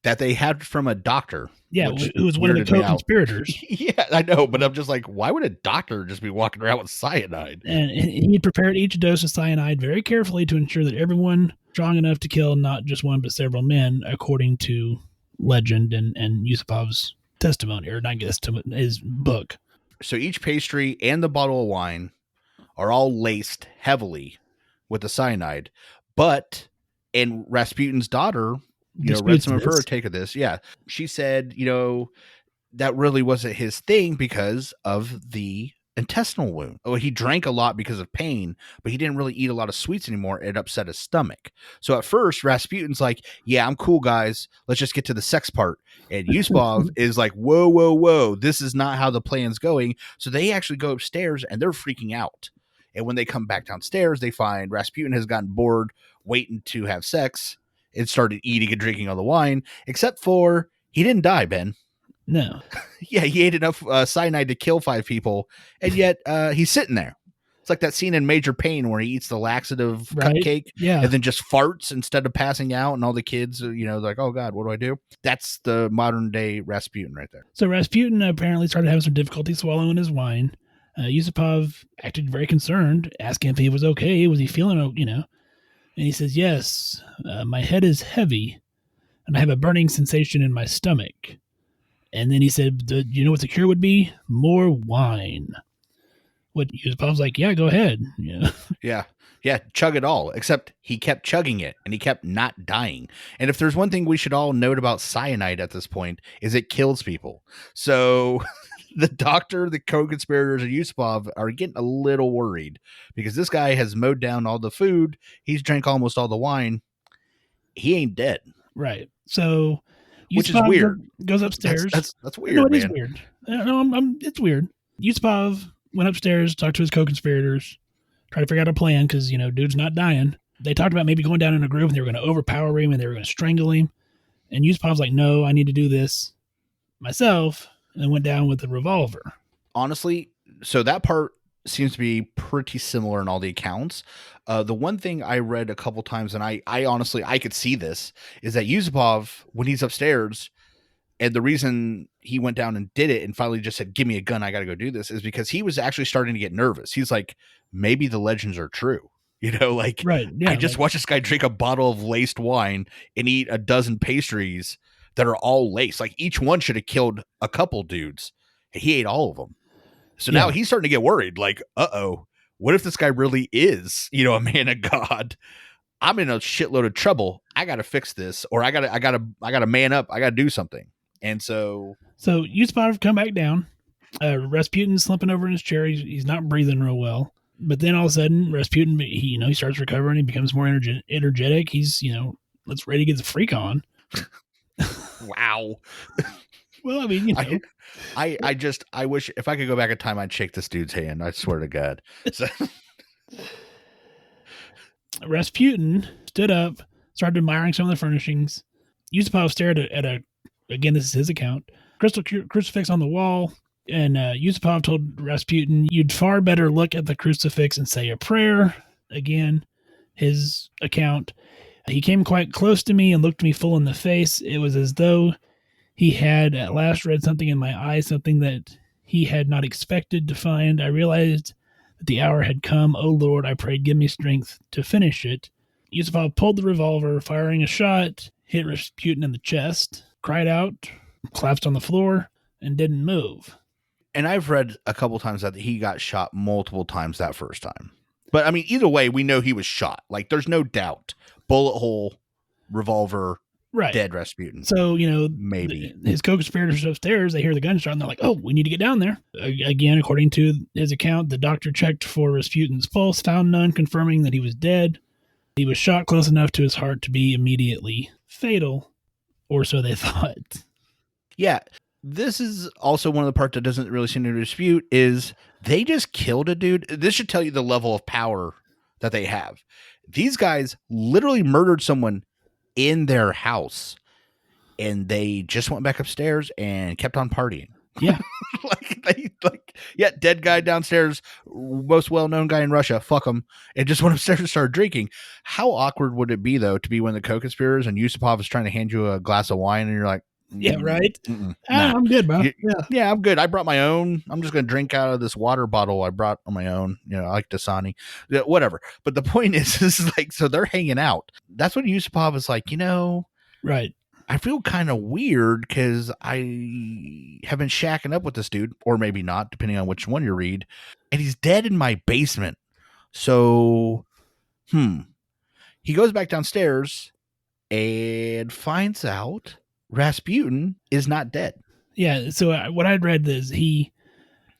That they had from a doctor. Yeah, who was one of the co-conspirators. Yeah, I know, but I'm just like, why would a doctor just be walking around with cyanide? And he prepared each dose of cyanide very carefully to ensure that everyone strong enough to kill not just one but several men, according to legend and Yusupov's testimony, or not his book. So each pastry and the bottle of wine are all laced heavily with the cyanide. And Rasputin's daughter, read some of her take of this. Yeah. She said, that really wasn't his thing because of the intestinal wound. Oh, he drank a lot because of pain, but he didn't really eat a lot of sweets anymore. It upset his stomach. So at first, Rasputin's like, yeah, I'm cool, guys. Let's just get to the sex part. And Yusupov is like, whoa. This is not how the plan's going. So they actually go upstairs and they're freaking out. And when they come back downstairs, they find Rasputin has gotten bored waiting to have sex and started eating and drinking all the wine, except for he didn't die, Ben. No. Yeah, he ate enough cyanide to kill 5 people, and yet he's sitting there. It's like that scene in Major Payne where he eats the laxative cupcake and then just farts instead of passing out, and all the kids, like, oh, God, what do I do? That's the modern-day Rasputin right there. So Rasputin apparently started having some difficulty swallowing his wine. Yusupov acted very concerned, asking if he was okay. Was he feeling, And he says, yes, my head is heavy, and I have a burning sensation in my stomach. And then he said, do you know what the cure would be? More wine. What Yusupov's like, yeah, go ahead. Yeah, chug it all, except he kept chugging it, and he kept not dying. And if there's one thing we should all note about cyanide at this point, is it kills people. So the doctor, the co-conspirators, and Yusupov are getting a little worried, because this guy has mowed down all the food, he's drank almost all the wine, he ain't dead. Right. So which is weird. Goes upstairs. That's weird, no, it man. is weird. No, it's weird. Yusupov went upstairs, talked to his co-conspirators, tried to figure out a plan because, dude's not dying. They talked about maybe going down in a groove and they were going to overpower him and they were going to strangle him. And Yusupov's like, no, I need to do this myself, and went down with the revolver. Honestly, so that part seems to be pretty similar in all the accounts. The one thing I read a couple times, and I honestly, I could see this, is that Yusupov, when he's upstairs, and the reason he went down and did it and finally just said, give me a gun, I got to go do this, is because he was actually starting to get nervous. He's like, maybe the legends are true. Right, yeah, I just watched this guy drink a bottle of laced wine and eat a dozen pastries that are all laced. Like, each one should have killed a couple dudes. He ate all of them. So now he's starting to get worried. Like, what if this guy really is, a man of God? I'm in a shitload of trouble. I got to fix this, or I got to man up. I got to do something. And so Yusupov come back down. Rasputin's slumping over in his chair. He's not breathing real well. But then all of a sudden, Rasputin, he starts recovering. He becomes more energetic. He's, let's ready to get the freak on. Wow. Well, I mean, I wish if I could go back in time, I'd shake this dude's hand. I swear to God. So. Rasputin stood up, started admiring some of the furnishings. Yusupov stared at again, this is his account, crystal crucifix on the wall. And Yusupov told Rasputin, you'd far better look at the crucifix and say a prayer. Again, his account. He came quite close to me and looked me full in the face. It was as though he had at last read something in my eyes, something that he had not expected to find. I realized that the hour had come. Oh, Lord, I prayed, give me strength to finish it. Yusupov pulled the revolver, firing a shot, hit Rasputin in the chest, cried out, collapsed on the floor, and didn't move. And I've read a couple times that he got shot multiple times that first time. But, I mean, either way, we know he was shot. Like, there's no doubt. Bullet hole, revolver, right. Dead Rasputin. So, maybe his co-conspirators upstairs, they hear the gunshot and they're like, oh, we need to get down there. Again, according to his account, the doctor checked for Rasputin's pulse, found none, confirming that he was dead. He was shot close enough to his heart to be immediately fatal, or so they thought. Yeah. This is also one of the parts that doesn't really seem to dispute is they just killed a dude. This should tell you the level of power that they have. These guys literally murdered someone in their house and they just went back upstairs and kept on partying. Yeah. Dead guy downstairs, most well-known guy in Russia, fuck him, and just went upstairs and started drinking. How awkward would it be, though, to be one of the co-conspirators and Yusupov is trying to hand you a glass of wine and you're like, yeah, right. Nah. I'm good, bro. Yeah, I'm good. I brought my own. I'm just going to drink out of this water bottle I brought on my own. I like Dasani, whatever. But the point is, this is like, so they're hanging out. That's when Yusupov is like, right. I feel kind of weird because I have been shacking up with this dude, or maybe not, depending on which one you read. And he's dead in my basement. So, he goes back downstairs and finds out Rasputin is not dead. Yeah. So what I'd read is he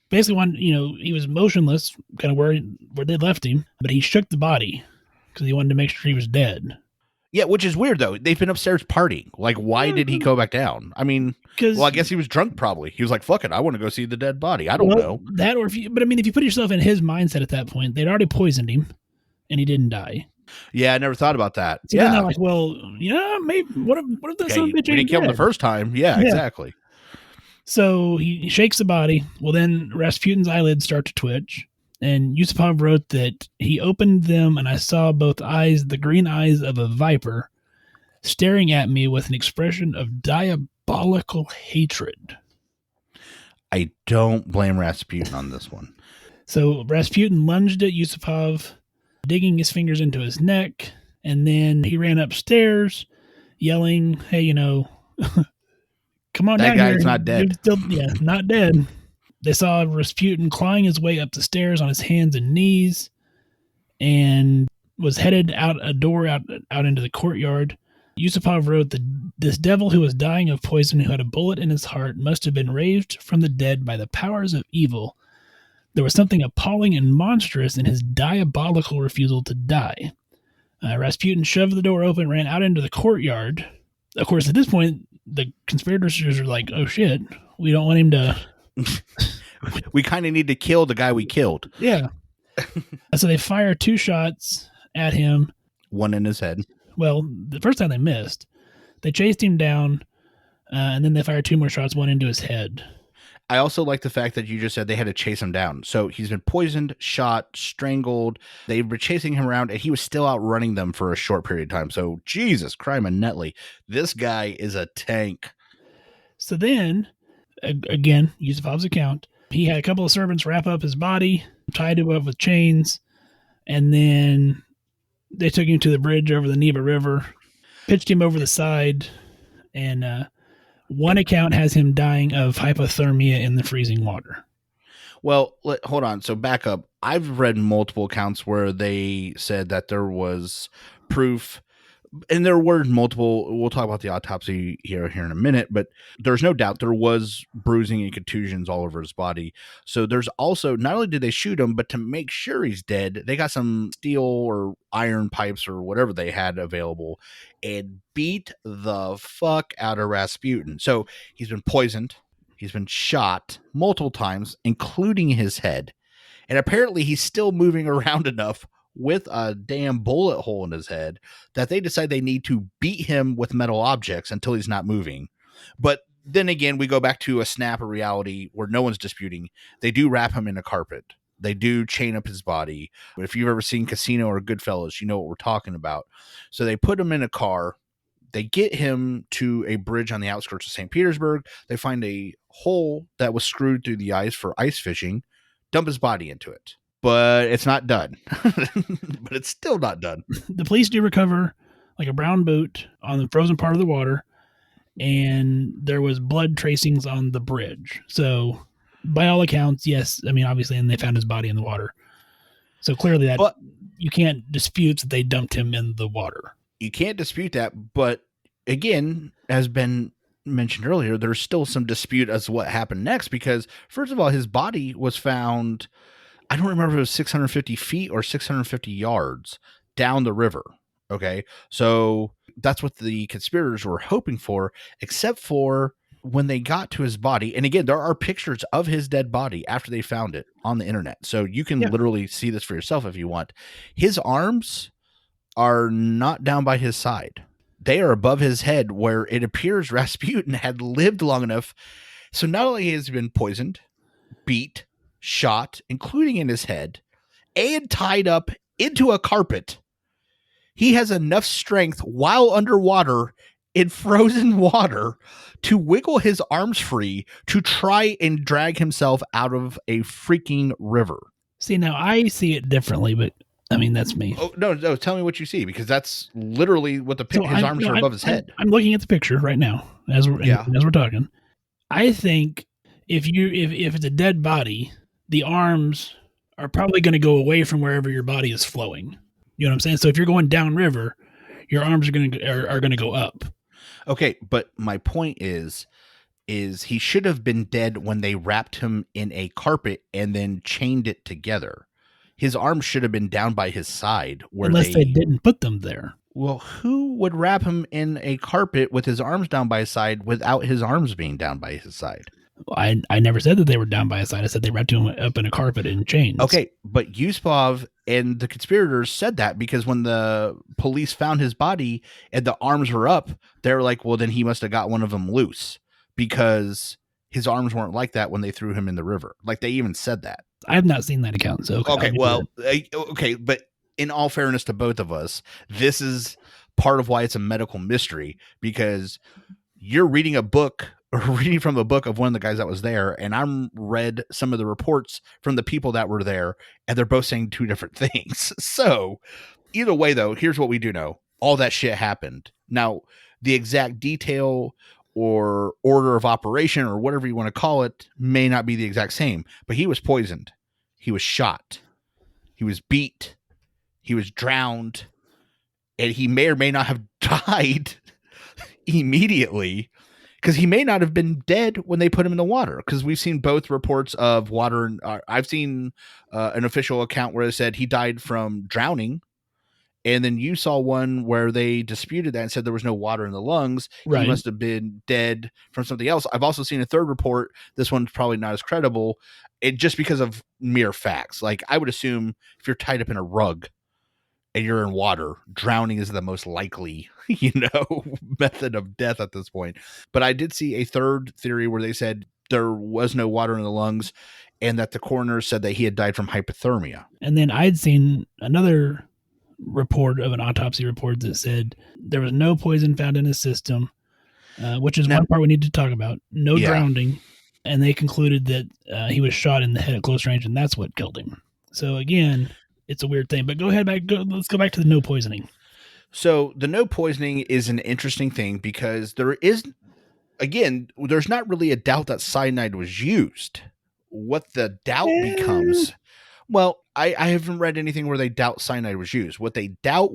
basically wanted, he was motionless, kind of where they left him, but he shook the body because he wanted to make sure he was dead. Yeah, which is weird though. They've been upstairs partying. Like, why did he go back down? I mean, I guess he was drunk. Probably he was like, "Fuck it, I want to go see the dead body." I don't know that, or if you put yourself in his mindset at that point, they'd already poisoned him, and he didn't die. Yeah, I never thought about that. So then they're like, well, maybe what if that son of a bitch we didn't kill him the first time? Yeah, exactly. So he shakes the body. Well, then Rasputin's eyelids start to twitch. And Yusupov wrote that he opened them and I saw both eyes, the green eyes of a viper, staring at me with an expression of diabolical hatred. I don't blame Rasputin on this one. So Rasputin lunged at Yusupov, digging his fingers into his neck, and then he ran upstairs, yelling, "Hey, come on That down here. guy's not dead." You're still, not dead." They saw Rasputin clawing his way up the stairs on his hands and knees, and was headed out a door out into the courtyard. Yusupov wrote that this devil who was dying of poison, who had a bullet in his heart, must have been raised from the dead by the powers of evil. There was something appalling and monstrous in his diabolical refusal to die. Rasputin shoved the door open, ran out into the courtyard. Of course, at this point, the conspirators are like, "Oh shit, we don't want him to." We kind of need to kill the guy we killed. Yeah. So they fire 2 shots at him. One in his head. Well, the first time they missed. They chased him down, and then they fired 2 more shots, one into his head. I also like the fact that you just said they had to chase him down. So he's been poisoned, shot, strangled. They were chasing him around, and he was still outrunning them for a short period of time. So Jesus Christ, Netley, this guy is a tank. So then, again, Yusupov's account, he had a couple of servants wrap up his body, tied him up with chains, and then they took him to the bridge over the Neva River, pitched him over the side, and one account has him dying of hypothermia in the freezing water. Well, hold on. So back up. I've read multiple accounts where they said that there was proof, and there were multiple. We'll talk about the autopsy here in a minute, but there's no doubt there was bruising and contusions all over his body. So there's also, not only did they shoot him, but to make sure he's dead, they got some steel or iron pipes or whatever they had available and beat the fuck out of Rasputin. So he's been poisoned. He's been shot multiple times, including his head. And apparently he's still moving around enough with a damn bullet hole in his head that they decide they need to beat him with metal objects until he's not moving. But then again, we go back to a snap of reality where no one's disputing. They do wrap him in a carpet. They do chain up his body. But if you've ever seen Casino or Goodfellas, you know what we're talking about. So they put him in a car. They get him to a bridge on the outskirts of St. Petersburg. They find a hole that was screwed through the ice for ice fishing, dump his body into it. But it's not done. But it's still not done. The police do recover like a brown boot on the frozen part of the water, and there was blood tracings on the bridge. So by all accounts, yes. I mean, obviously, and they found his body in the water. So clearly that you can't dispute that they dumped him in the water. You can't dispute that. But again, has been mentioned earlier, there's still some dispute as to what happened next, because first of all, his body was found, I don't remember if it was 650 feet or 650 yards down the river. Okay. So that's what the conspirators were hoping for, except for when they got to his body. And again, there are pictures of his dead body after they found it on the internet. So you can literally see this for yourself if you want. His arms are not down by his side. They are above his head, where it appears Rasputin had lived long enough. So not only has he been poisoned, beat, shot, including in his head, and tied up into a carpet, he has enough strength while underwater in frozen water to wiggle his arms free to try and drag himself out of a freaking river. See, now I see it differently, but I mean, that's me. Oh, no, tell me what you see, because that's literally what his arms are above his head. I'm looking at the picture right now as we're talking. I think if it's a dead body, the arms are probably going to go away from wherever your body is flowing. You know what I'm saying? So if you're going downriver, your arms are going to go up. Okay, but my point is he should have been dead when they wrapped him in a carpet and then chained it together. His arms should have been down by his side. Unless they didn't put them there. Well, who would wrap him in a carpet with his arms down by his side without his arms being down by his side? I never said that they were down by his side. I said they wrapped him up in a carpet in chains. Okay, but Yusupov and the conspirators said that because when the police found his body and the arms were up, they were like, well, then he must have got one of them loose, because his arms weren't like that when they threw him in the river. Like, they even said that. I have not seen that account. So okay, but in all fairness to both of us, this is part of why it's a medical mystery, because you're reading a book reading from a book of one of the guys that was there, and I read some of the reports from the people that were there, and they're both saying two different things. So either way, though, here's what we do know. All that shit happened. Now, the exact detail or order of operation or whatever you want to call it may not be the exact same, but he was poisoned. He was shot. He was beat. He was drowned. And he may or may not have died immediately, because he may not have been dead when they put him in the water, because we've seen both reports of water. And I've seen an official account where it said he died from drowning. And then you saw one where they disputed that and said there was no water in the lungs. Right. He must have been dead from something else. I've also seen a third report. This one's probably not as credible. It just because of mere facts. Like, I would assume if you're tied up in a rug and you're in water, drowning is the most likely, method of death at this point. But I did see a third theory where they said there was no water in the lungs and that the coroner said that he had died from hypothermia. And then I'd seen another report of an autopsy report that said there was no poison found in his system, which is one part we need to talk about. No drowning. And they concluded that he was shot in the head at close range, and that's what killed him. So again, it's a weird thing, but let's go back to the no poisoning. So the no poisoning is an interesting thing because there's not really a doubt that cyanide was used. What the doubt becomes, well, I haven't read anything where they doubt cyanide was used. What they doubt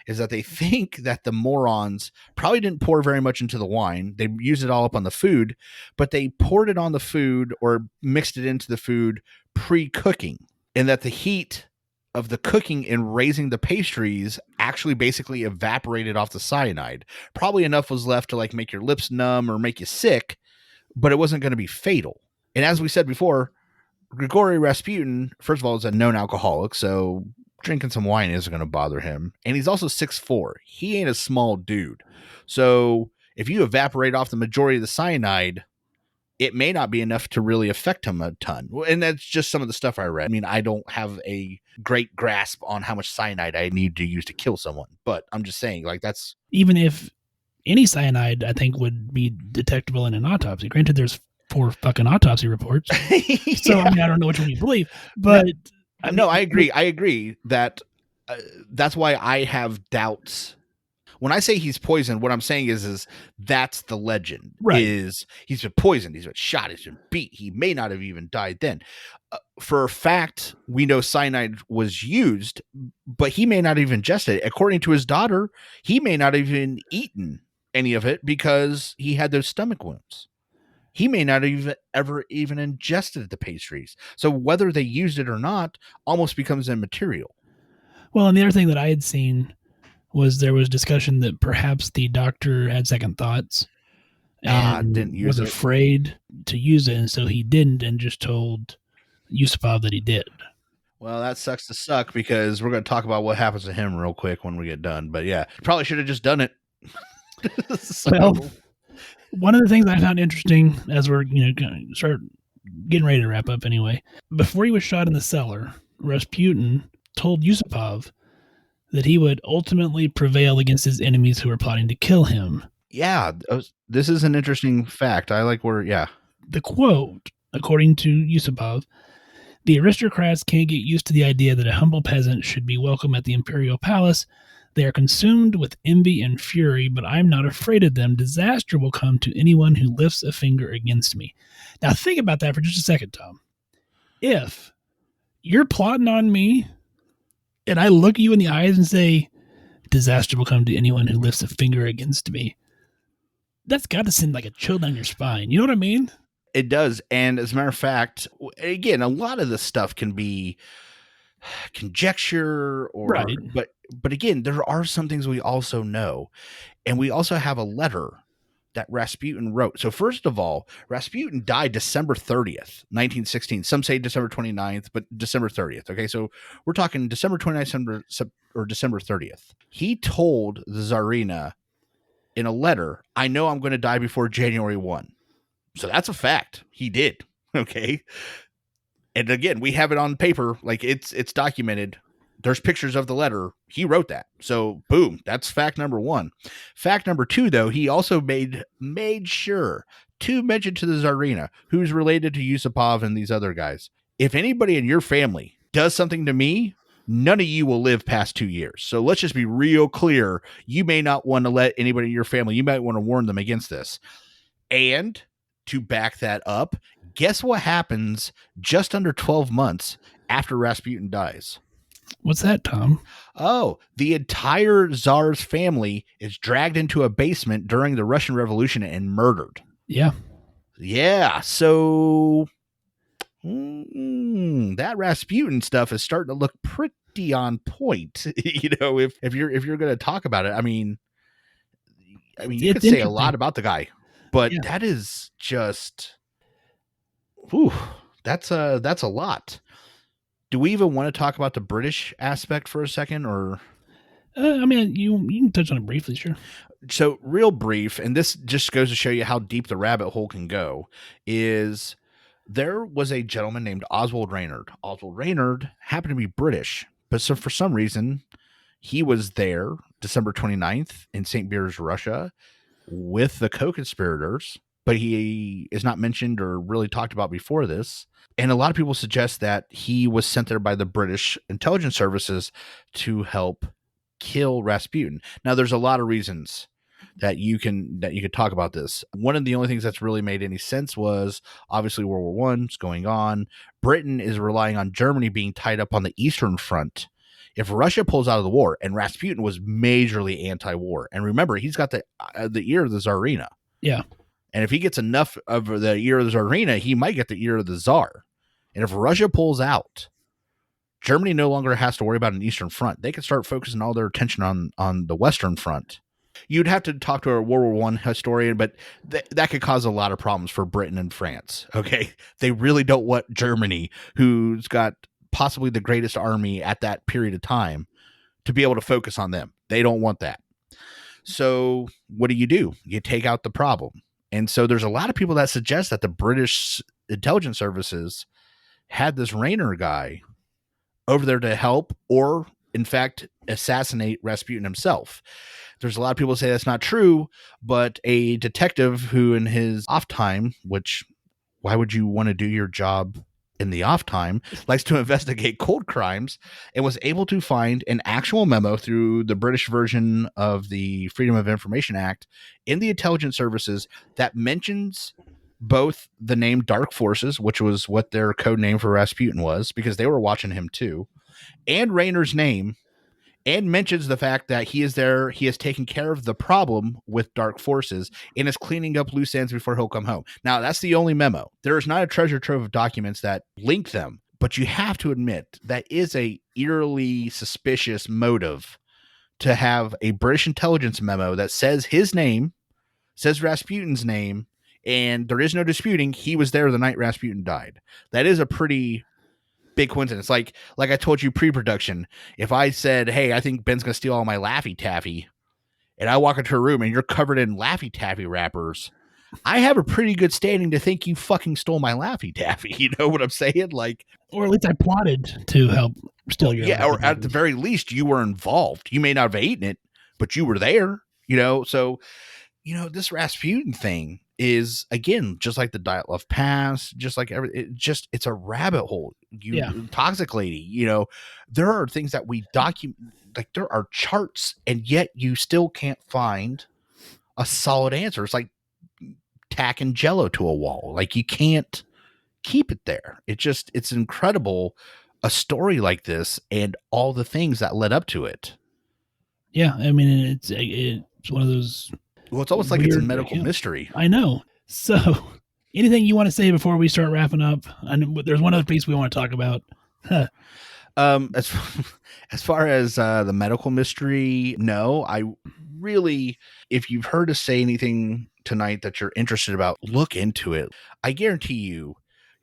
is that they think that the morons probably didn't pour very much into the wine. They used it all up on the food, but they poured it on the food or mixed it into the food pre-cooking, and that the heat of the cooking and raising the pastries actually basically evaporated off the cyanide. Probably enough was left to like make your lips numb or make you sick, but it wasn't going to be fatal. And as we said before, Grigory Rasputin, first of all, is a known alcoholic, so drinking some wine isn't going to bother him. And he's also 6'4". He ain't a small dude. So if you evaporate off the majority of the cyanide, it may not be enough to really affect him a ton. And that's just some of the stuff I read. I mean, I don't have a great grasp on how much cyanide I need to use to kill someone, but I'm just saying, like, that's... Even if any cyanide, I think, would be detectable in an autopsy. Granted, there's 4 fucking autopsy reports. So, I mean, I don't know which one you believe, but... I agree. I agree that that's why I have doubts. When I say he's poisoned, what I'm saying is that's the legend. Right. Is he's been poisoned, he's been shot, he's been beat. He may not have even died then. For a fact, we know cyanide was used, but he may not have ingested it. According to his daughter, he may not have even eaten any of it because he had those stomach wounds. He may not have ever even ingested the pastries. So whether they used it or not almost becomes immaterial. Well, and the other thing that I had seen was there was discussion that perhaps the doctor had second thoughts and didn't use was it. afraid to use it, and so he didn't, and just told Yusupov that he did. Well, that sucks to suck because we're going to talk about what happens to him real quick when we get done. But yeah, probably should have just done it. Well, one of the things I found interesting as we're start getting ready to wrap up anyway, before he was shot in the cellar, Rasputin told Yusupov that he would ultimately prevail against his enemies who were plotting to kill him. Yeah, this is an interesting fact. I like The quote, according to Yusupov, "The aristocrats can't get used to the idea that a humble peasant should be welcome at the imperial palace. They are consumed with envy and fury, but I'm not afraid of them. Disaster will come to anyone who lifts a finger against me." Now think about that for just a second, Tom. If you're plotting on me and I look you in the eyes and say, "Disaster will come to anyone who lifts a finger against me," that's got to send like a chill down your spine. You know what I mean? It does. And as a matter of fact, again, a lot of this stuff can be conjecture right. But again, there are some things we also know. And we also have a letter that Rasputin wrote. So first of all, Rasputin died December 30th, 1916. Some say December 29th, but December 30th. Okay, so we're talking December 29th or December 30th. He told the Tsarina in a letter, "I know I'm going to die before January 1. So that's a fact. He did. Okay. And again, we have it on paper, like it's documented. there's pictures of the letter. He wrote that. So boom, that's fact number 1. Fact number 2, though, he also made sure to mention to the Tsarina, who's related to Yusupov and these other guys, if anybody in your family does something to me, none of you will live past 2 years. So let's just be real clear. You may not want to let anybody in your family, you might want to warn them against this. And to back that up, guess what happens just under 12 months after Rasputin dies? What's that, Tom? Oh, the entire Tsar's family is dragged into a basement during the Russian Revolution and murdered. Yeah. Yeah. So that Rasputin stuff is starting to look pretty on point. If you're going to talk about it, I mean, you could say a lot about the guy, but that is just, that's a lot. Do we even want to talk about the British aspect for a second, or? You can touch on it briefly, sure. So real brief, and this just goes to show you how deep the rabbit hole can go, is there was a gentleman named Oswald Reynard. Oswald Reynard happened to be British, but so for some reason, he was there December 29th in St. Petersburg, Russia, with the co-conspirators, but he is not mentioned or really talked about before this. And a lot of people suggest that he was sent there by the British intelligence services to help kill Rasputin. Now, there's a lot of reasons that you could talk about this. One of the only things that's really made any sense was obviously World War I is going on. Britain is relying on Germany being tied up on the Eastern Front. If Russia pulls out of the war, and Rasputin was majorly anti-war, and remember, he's got the ear of the Tsarina. Yeah. And if he gets enough of the ear of the Tsarina, he might get the ear of the Tsar. And if Russia pulls out, Germany no longer has to worry about an Eastern Front. They can start focusing all their attention on the Western Front. You'd have to talk to a World War I historian, but that could cause a lot of problems for Britain and France. Okay. They really don't want Germany, who's got possibly the greatest army at that period of time, to be able to focus on them. They don't want that. So what do? You take out the problem. And so there's a lot of people that suggest that the British intelligence services had this Rayner guy over there to help, or in fact, assassinate Rasputin himself. There's a lot of people say that's not true, but a detective who in his off time, which why would you want to do your job in the off time, likes to investigate cold crimes, and was able to find an actual memo through the British version of the Freedom of Information Act in the intelligence services that mentions both the name Dark Forces, which was what their code name for Rasputin was, because they were watching him too, and Rayner's name, and mentions the fact that he is there. He has taken care of the problem with Dark Forces and is cleaning up loose ends before he'll come home. Now, that's the only memo. There is not a treasure trove of documents that link them, but you have to admit that is a eerily suspicious motive to have a British intelligence memo that says his name, says Rasputin's name, and there is no disputing he was there the night Rasputin died. That is a pretty big coincidence. Like I told you pre-production, if I said, hey, I think Ben's gonna steal all my Laffy Taffy, and I walk into a room and you're covered in Laffy Taffy wrappers, I have a pretty good standing to think you fucking stole my Laffy Taffy. You know what I'm saying? Like, or at least I plotted to help steal your Laffy or at the very least you were involved. You may not have eaten it, but you were there, so this Rasputin thing is, again, just like the Dyatlov Pass, just like it's a rabbit hole. Toxic lady, there are things that we document, like there are charts, and yet you still can't find a solid answer. It's like tacking Jello to a wall. Like you can't keep it there. It's incredible, a story like this and all the things that led up to it. Yeah. I mean, it's one of those. Well, it's almost like it's a medical mystery. I know. So anything you want to say before we start wrapping up? And there's one other piece we want to talk about. As far as the medical mystery, no, I really, if you've heard us say anything tonight that you're interested about, look into it. I guarantee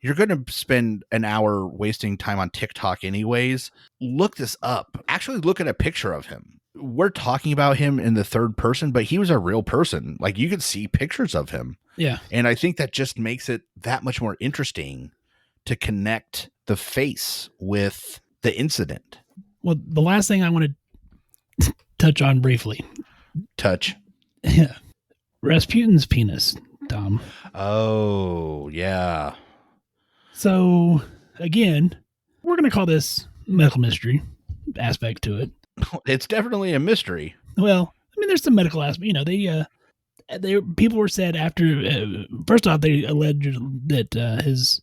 you're going to spend an hour wasting time on TikTok anyways. Look this up. Actually look at a picture of him. We're talking about him in the third person, but he was a real person. Like you could see pictures of him. Yeah. And I think that just makes it that much more interesting to connect the face with the incident. Well, the last thing I want to touch on briefly. Touch. Yeah. Rasputin's penis, Tom. Oh, yeah. So, again, we're going to call this medical mystery aspect to it. It's definitely a mystery. Well, I mean, there's some medical aspect. You know, they people were said after, first off, they alleged that his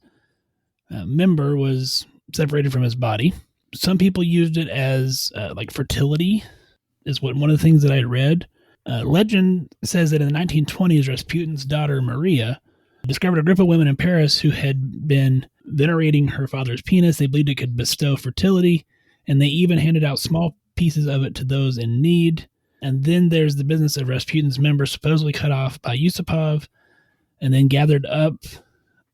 member was separated from his body. Some people used it as like fertility, is what one of the things that I had read. Legend says that in the 1920s, Rasputin's daughter Maria discovered a group of women in Paris who had been venerating her father's penis. They believed it could bestow fertility, and they even handed out small pieces of it to those in need. And then there's the business of Rasputin's member supposedly cut off by Yusupov and then gathered up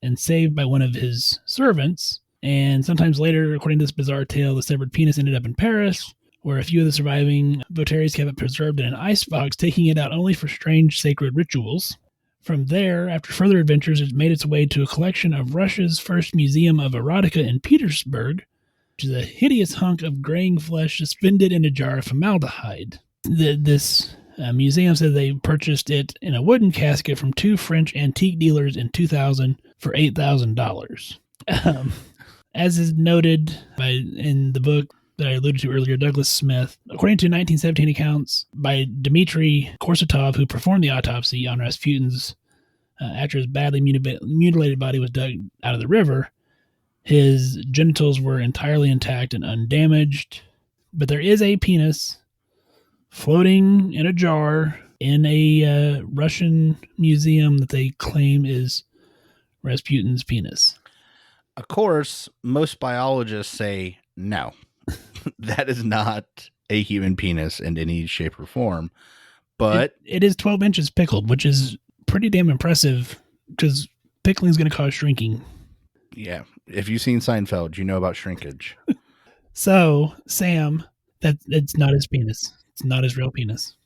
and saved by one of his servants. And sometimes later, according to this bizarre tale, the severed penis ended up in Paris, where a few of the surviving votaries kept it preserved in an icebox, taking it out only for strange sacred rituals. From there, after further adventures, it made its way to a collection of Russia's first museum of erotica in Petersburg, which is a hideous hunk of graying flesh suspended in a jar of formaldehyde. This museum said they purchased it in a wooden casket from two French antique dealers in 2000 for $8,000. As is noted in the book that I alluded to earlier, Douglas Smith, according to 1917 accounts by Dmitry Korsatov, who performed the autopsy on Rasputin's after his badly mutilated body was dug out of the river, his genitals were entirely intact and undamaged. But there is a penis floating in a jar in a Russian museum that they claim is Rasputin's penis. Of course, most biologists say no. That is not a human penis in any shape or form. But it is 12 inches pickled, which is pretty damn impressive because pickling is going to cause shrinking. Yeah. If you've seen Seinfeld, you know about shrinkage. So, Sam, it's not his penis. It's not his real penis.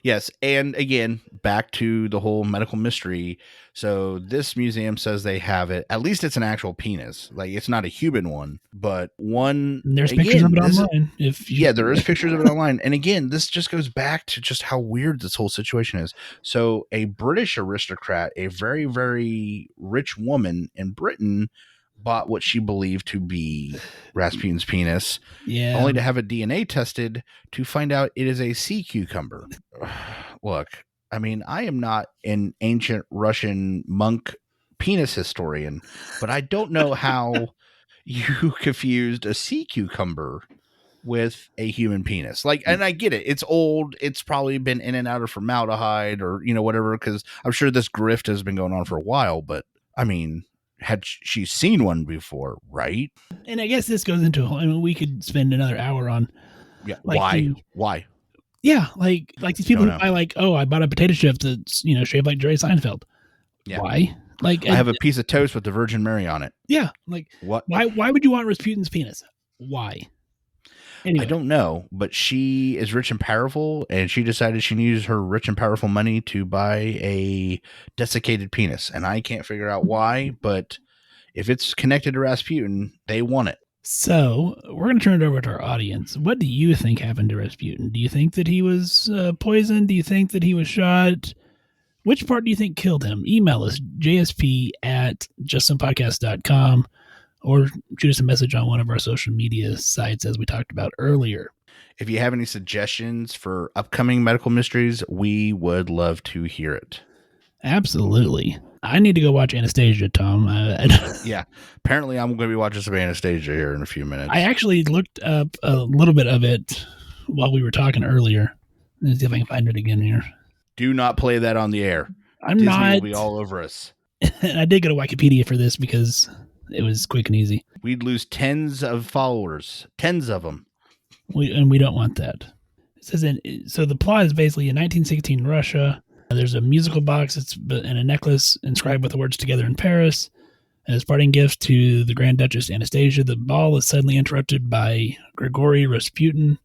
Yes. And again, back to the whole medical mystery. So this museum says they have it. At least it's an actual penis. Like, it's not a human one, but one. And there's pictures of it online. There is pictures of it online. And again, this just goes back to just how weird this whole situation is. So a British aristocrat, a very, very rich woman in Britain, bought what she believed to be Rasputin's penis, only to have it DNA tested to find out it is a sea cucumber. Look, I mean, I am not an ancient Russian monk penis historian, but I don't know how you confused a sea cucumber with a human penis. Like, and I get it. It's old. It's probably been in and out of formaldehyde or, whatever, because I'm sure this grift has been going on for a while, but I mean, had she seen one before, right? And I guess this goes into, we could spend another hour on. Yeah. Like Why? Yeah. Like these people who buy I bought a potato chip that's, shaped like Jerry Seinfeld. Yeah. Why? Like, I have a piece of toast with the Virgin Mary on it. Yeah. Like, what? Why would you want Rasputin's penis? Why? Anyway. I don't know, but she is rich and powerful, and she decided she needed her rich and powerful money to buy a desiccated penis. And I can't figure out why, but if it's connected to Rasputin, they want it. So we're going to turn it over to our audience. What do you think happened to Rasputin? Do you think that he was poisoned? Do you think that he was shot? Which part do you think killed him? Email us, jsp@justsomepodcast.com. Or shoot us a message on one of our social media sites, as we talked about earlier. If you have any suggestions for upcoming medical mysteries, we would love to hear it. Absolutely. I need to go watch Anastasia, Tom. Yeah. Apparently, I'm going to be watching some Anastasia here in a few minutes. I actually looked up a little bit of it while we were talking earlier. Let's see if I can find it again here. Do not play that on the air. Disney will be all over us. And I did go to Wikipedia for this because it was quick and easy. We'd lose tens of followers, tens of them. We don't want that. It says so the plot is basically in 1916 Russia. There's a musical box and a necklace inscribed with the words "Together in Paris." As parting gifts to the Grand Duchess Anastasia, the ball is suddenly interrupted by Grigory Rasputin,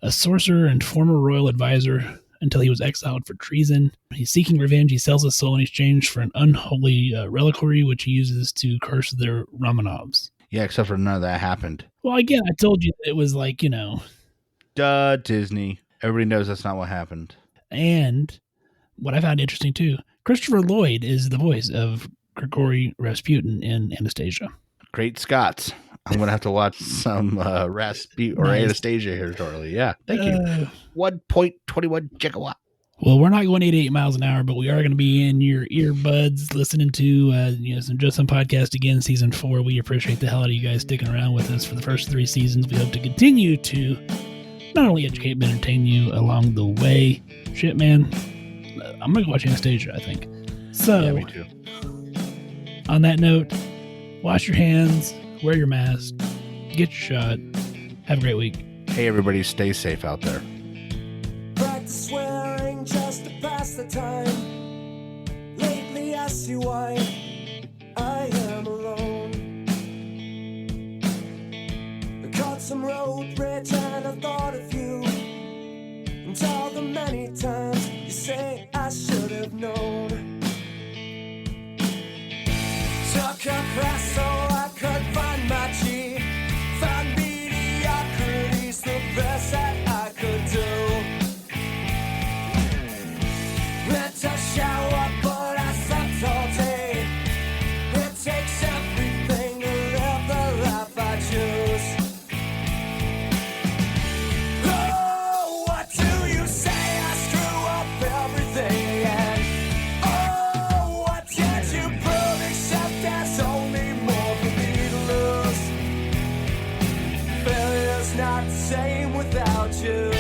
a sorcerer and former royal advisor until he was exiled for treason. He's seeking revenge. He sells his soul in exchange for an unholy reliquary, which he uses to curse their Romanovs. Yeah, except for none of that happened. Well, again, I told you that it was like, Duh, Disney. Everybody knows that's not what happened. and what I found interesting too, Christopher Lloyd is the voice of Grigory Rasputin in Anastasia. Great Scots. I'm going to have to watch some Rasputin or Nice. Anastasia here shortly. Yeah, thank you. 1.21 gigawatt. Well, we're not going 88 miles an hour, but we are going to be in your earbuds listening to some Just Some Podcast again, season 4. We appreciate the hell out of you guys sticking around with us for the first 3 seasons. We hope to continue to not only educate but entertain you along the way. Shit, man. I'm going to go watch Anastasia, I think. So, Yeah, me too. on that note, wash your hands, wear your mask, get your shot. Have a great week. Hey, everybody, stay safe out there. Practice swearing just to pass the time. Lately I see why I am alone. I caught some road rage and I thought of you. And all the many times you say I should have known. Took a class so I could find my G. Found mediocrity's the best that I could do. Meant to shower, but I slept all day. It takes everything to live the life I choose. Oh, what do you say? I screw up everything again. Oh, what did you prove except there's only more for me to lose? Failure's not the same without you.